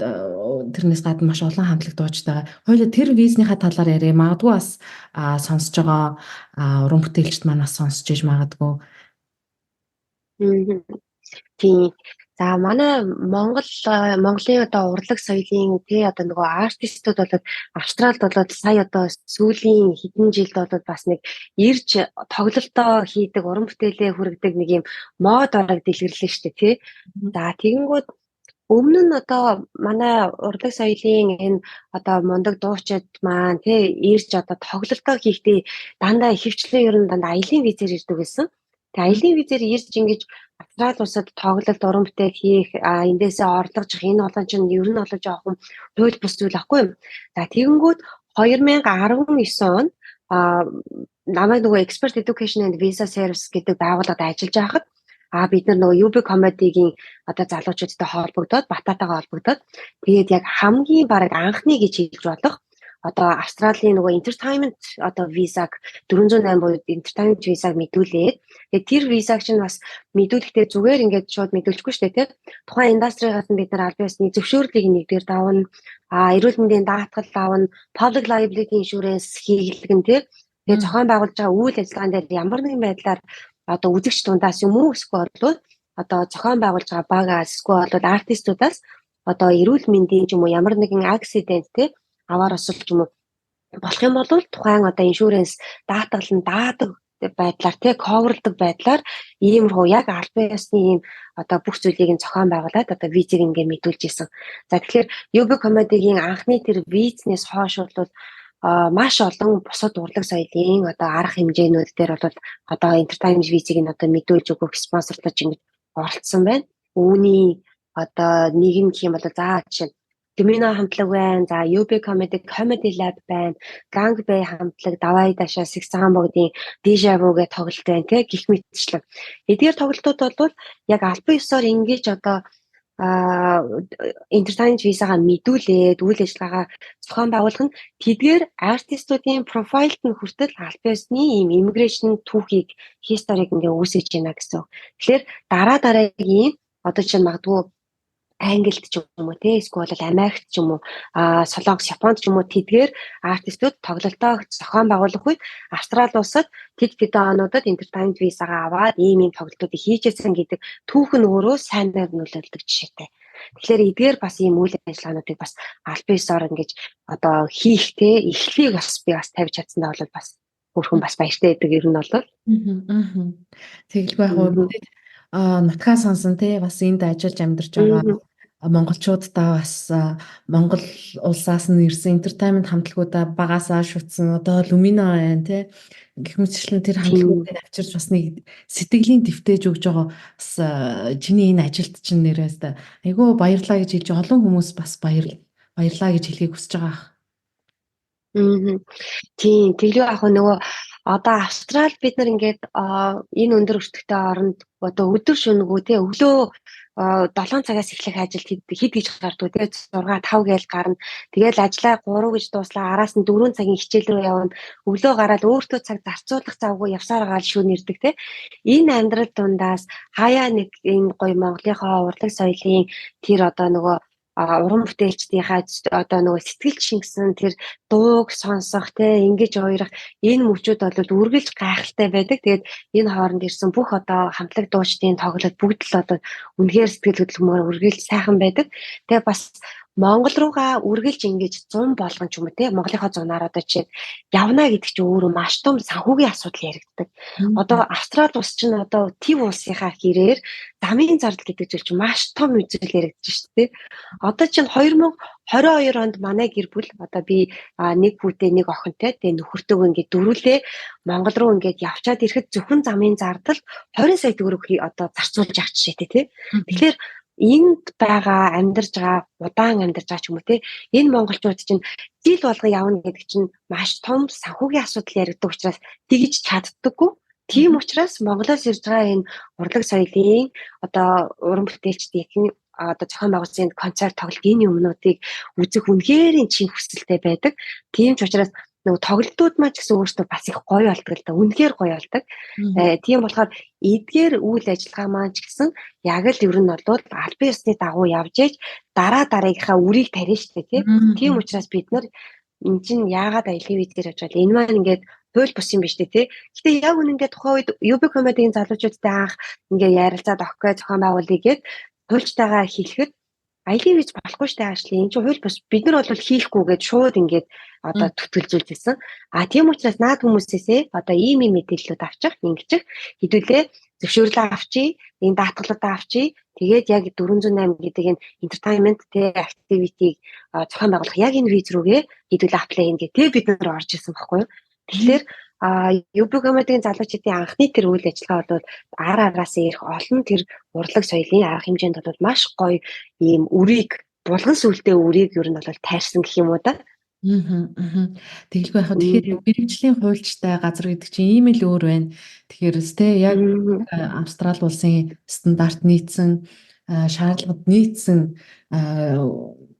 тэрнээс гадна маш олон хамтлаг дуучтай. Хоёулаа тэр визнийхаа талаар ярив. Магадгүй бас сонсож байгаа уран бүтээлчд маань бас сонсож иж магадгүй. Тийм. За манай Монголын одоо урлаг соёлын тий одоо нөгөө артистууд бол Австралид бол сая одоо сүүлийн хэдэн жилд бол бас нэг ирж тоглолтоо хийдэг уран бүтээлээ хүргэдэг нэг юм мод орог дэлгэрлээ шүү дээ тий. За тэгэнгүүт өмнө нь одоо манай урлаг соёлын энэ одоо мундаг дуучид маань тий ирж одоо тоглолтоо хийхдээ дандаа ихэвчлэн ер нь дандаа аялын визээр ирдэг гэсэн. Тэгээ аялын визээр ирж ингэж Австрали улсад тоглолт уран бүтээл хийх эндээсээ орлогож энэ олон чинь ер нь олж авах хууль бус зүйл ахгүй юм. За тэгэнгүүт 2019 он намайг нөгөө Expert Education and Visa Service гэдэг байгууллагад ажиллаж байхад бид нар нөгөө UB Comedy-гийн одоо залуучуудтай холбогдоод Бататайгаа холбогдоод тэгээд яг хамгийн баг анхны гэж хэлж болох одоо Австралийн нөгөө entertainment одоо визаг 408 буюу entertainment визаг мэдүүлээд тэгээд тэр визаг чинь бас мэдүүлэхдээ зүгээр ингээд шууд мэдүүлчихгүй шүү дээ тийм тухайн индастригаас нь бид нар аль биесний зөвшөөрлийг нэгдүгээр давна эрүүл мэндийн даатгал давна public liability insurance хийлгэн тийм тэгээд зохион байгуулж байгаа үйл ажиллагаан дээр ямар нэгэн байдлаар одоо үзэгч дундаас юм уу эсвэл бол одоо зохион байгуулж байгаа багаас эсвэл бол артистуудаас одоо эрүүл мэндийн ч юм уу ямар нэгэн accident тийм аваар осол ч юм уу болох юм бол тухайн одоо иншүрэнс даатгал нь даадаг байдлаар тий коверлдог байдлаар иймэрхүү яг аль биесны ийм одоо бүх зүйлийг нь зохион байгуулад одоо визийг ингээ мэдүүлж исэн. За тэгэхээр UB Comedy-гийн анхны тэр визнес хойш бол маш олон бусад урлаг соёлын одоо арга хэмжээнүүд дээр бол одоо entertainment визийг нь одоо мэдүүлж өгөх спонсорлож ингэж оролцсон байна. Үүний одоо нэг нь гэх юм бол за жишээ Lumino хамтлаг байна. За UB Comedy Lab байна. Gang Bay хамтлаг, Давай Даша, Сэгцэн богдын Deja Vu гэх тоглолт байна тий гих мэтчлэн. Эдгээр тоглолтууд бол яг албан ёсоор ингэж одоо entertainment визагаа мэдүүлээд үйл ажиллагаа зохион байгуулах нь тэдгээр артистуудын профайлд нь хүртэл албан ёсны ийм immigration түүхийг historig ингээ үүсгэж байна гэсэн. Тэгэхээр дараагийн одоо чинь магадгүй Англид ч юм уу те эсвэл Америкт ч юм уу Солонгос, Японд ч юм уу тэдгээр артистууд тоглолтоо зохион байгуулах үед Австрали улсад тэд онуудад entertainment визагаа аваад ийм тоглолтуудыг хийжсэн гэдэг түүх нь өөрөө сайнаар нөлөөлдөг жишээтэй. Тэгэхээр эдгээр бас ийм үйл ажиллагаануудыг бас аль биесээр ингэж одоо хийх те эхлэлийг бас би бас тавьж чадсандаа бол бас өөрхөн бас баяртай байдаг ер нь бол. Тэгэлгүй яг нутгаа сонсон те бас энд ажиллаж амьдарч байгаа монголчуудаа бас Монгол улсаас нь ирсэн entertainment хамтлагуудаа багасаа шүтсэн одоо Lumino байна те гэх мэтчлэн тэр хамтлагуудыг авчирч бас нэг сэтгэлийн дэвтэж өгж байгаа бас чиний энэ ажилд чинь нэрээс айгүй баярлаа гэж хэлж олон хүмүүс бас баярлаа гэж хэлхийг хүсэж байгаа. Тийм тэглүү яг нөгөө одоо Австрали бид нар ингээд энэ өндөр өртөгтэй оронд одоо өдөр шөнөгөө те өглөө 7 цагаас эхлэх ажил хэд гэж гардуу те 6 5 гээл гарна. Тэгэл ажлаа 3 гэж дууслаа араас нь 4 цагийн хичээл рүү явна. Өглөө гараад өөртөө цаг зарцуулах завгүй явсаар гаал шүүн ирдэг те. Энэ амьдрал дундаас хаяа нэг энэ гоё Монголынхоо урлаг соёлын тэр одоо нөгөө уран бүтээлчдийнхаа одоо нөгөө сэтгэл шингэсэн тэр дууг сонсох те ингэж уурах энэ мөчүүд бол үргэлж гайхалтай байдаг. Тэгээд энэ хооронд ирсэн бүх одоо хамтлаг дуучдын тоглолт бүгд л одоо үнэхээр сэтгэл хөдлөмөр үргэлж сайхан байдаг. Тэгээд бас Монгол руугаа үргэлж ингэж 100 болгон ч юм уу те Монголынхаа зунаар одоо чинь явна гэдэг чинь өөрөө маш том санхүүгийн асуудал яригддаг. Одоо Австрали улс чинь одоо төв улсынхаа хэрээр замын зардал гэдэг зүйл чинь маш том үзэл яригдж шүү дээ. Одоо чинь 2022 онд манай гэр бүл одоо би нэг хүүтэй нэг охинтой тэгээ нөхөртөөгөө ингээд дөрүлээ Монгол руу ингээд явчаад ирэхэд зөвхөн замын зардал 20 сая төгрөг одоо зарцуулж авч жишээтэй тий. Тэгэхээр энд байгаа амьдарч байгаа удаан амьдарч байгаа ч юм уу те энэ монголчууд чинь жил болго явна гэдэг чинь маш том санхүүгийн асуудал яригддаг учраас тэгж чаддаггүй. Тийм учраас Монголоос ирж байгаа энэ урлаг соёлын одоо уран бүтээлчдийн одоо зохион байгуулсан концерт тоглолтын юмнуудыг үзэх үнэхээр чин хүсэлтэй байдаг. Тийм ч учраас нөгөө тоглолтууд маань ч гэсэн өөртөө бас их гоё болдог л да. Үнэхээр гоё болдог. Тийм болохоор эдгээр үйл ажиллагаа маань ч гэсэн яг л ер нь бол албан ёсны дагуу явж ээж дараагийнхаа үрийг тарина шүү дээ тийм учраас бид нар энэ чинь яагаад аялын виз дээр очивол энэ маань ингээд хууль бус юм биш тий. Гэтэ яг үнэндээ тухайн үед UB комедигийн залуучуудтай анх ингээ ярилцаад оггүй зохион байгуулъя гэд хуульчтайгаа хэлэхэд аялын виз болохгүй штэ аашлаа. Энд чинь хууль бус бид нар бол хийхгүйгээд шууд ингээд одоо төтөлжүүлжсэн. Тийм учраас наад хүмүүсээсээ одоо ийм мэдээллүүд авчих, ингэчих хэдүүлээ зөвшөөрлөө авчий, энэ даатгалуудаа авчий. Тэгээд яг 408 гэдэг энэ entertainment те activity-г зохион байгуулах яг энэ виз рүүгээ хэдүүлээ apply ин гэх. Тэгээд бид нар орж исэн байхгүй юу. Тэгэхээр UB комедигийн залуучдын анхны тэр үйл ажиллагаа бол араас ирэх олон тэр урлаг соёлын арга хэмжээнд бол маш гоё ийм үрийг булган сүлтэй үрийг ер нь бол тайрсан гэх юм уу да. Тэгэлгүй яхаа тэгэхээр мэрэгжлийн хуульчтай газар гэдэг чинь ийм л өөр байна. Тэгэхээр тэ яг Австрали улсын стандарт нийцсэн шаардлагад нийцсэн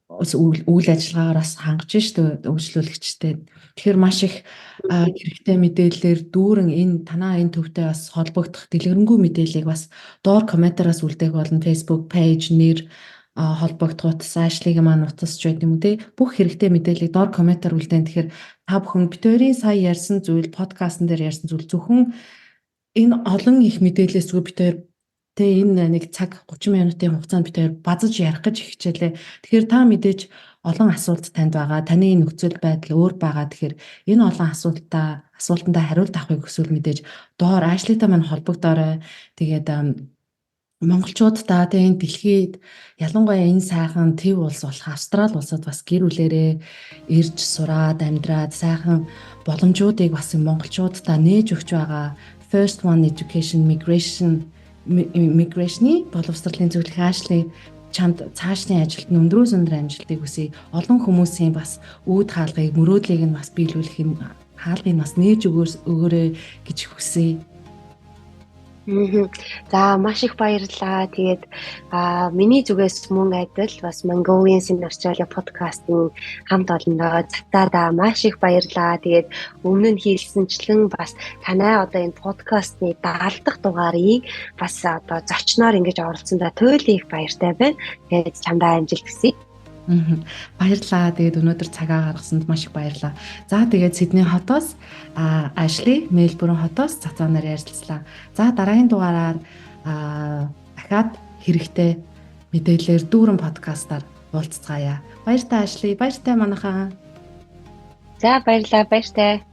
үйл ажиллагаагаар бас хангаж штэ үйлчлүүлэгчтэй. Тэгэхээр маш их хэрэгтэй мэдээлэлээр дүүрэн энэ төвтэй бас холбогдох дэлгэрэнгүй мэдээллийг бас доор комментараас үлдээх болно. Facebook page нэр холбогдох утас Ashley-г маань утасч байт юм уу те бүх хэрэгтэй мэдээллийг доор комментар үлдээн. Тэгэхээр та бүхэн битүүрийн сая ярьсан зүйл подкастн дээр ярьсан зүйл зөвхөн энэ олон их мэдээлэлээс зүгээр битээр тэ энэ нэг цаг 30 минутын хугацаанд битээр базаж ярих гэж хичээлээ. Тэгэхээр та мэдээж олон асуулт танд байгаа. Таны нөхцөл байдал өөр байгаа. Тэгэхээр энэ олон асуултандаа хариулт авахыг хүсвэл мэдээж доор Ashley-тай маань холбогдоорой. Тэгээд монголчуудаа энэ дэлхийд ялангуяа энэ сайхан төв улс болох Австрали улсад бас гэр бүлэрээ ирж сураад амьдраад сайхан боломжуудыг бас монголчуудаа нээж өгч байгаа First One Education Migration-ы боловсролын зөвлөх Ashley чамд цаашдын ажилд өндрөөс өндөр амжилтыг хүсье. Олон хүмүүсийн бас үүд хаалгыг мөрөөдлийг нь бас биелүүлэх юм хаалгыг бас нээж өгөөрэй гэж хүсье. За маш их баярлалаа. Тэгээд миний зүгээс мөн адил бас Mongolians in Australia подкастын хамт олондоо цатаадаа маш их баярлалаа. Тэгээд өмнө нь хийлсэнчлэн бас танай одоо энэ подкастны 70 дахь дугаарыг бас одоо зочноор ингэж оролцсондоо туйлын их баяртай байна. Тэгээд чамдаа амжилт хүсье. Баярлалаа. Тэгээд өнөөдөр цагаа гаргасанд маш их баярлалаа. За тэгээд Сидней хотоос Ashley, Мельбурн хотоос цацаанаар ярилцлаа. За дараагийн дугаараар дахиад хэрэгтэй мэдээлэлээр дүүрэн подкастаар уулзцаая. Баяртай Ashley, баяртай манайхаа. За баярлалаа, баяртай.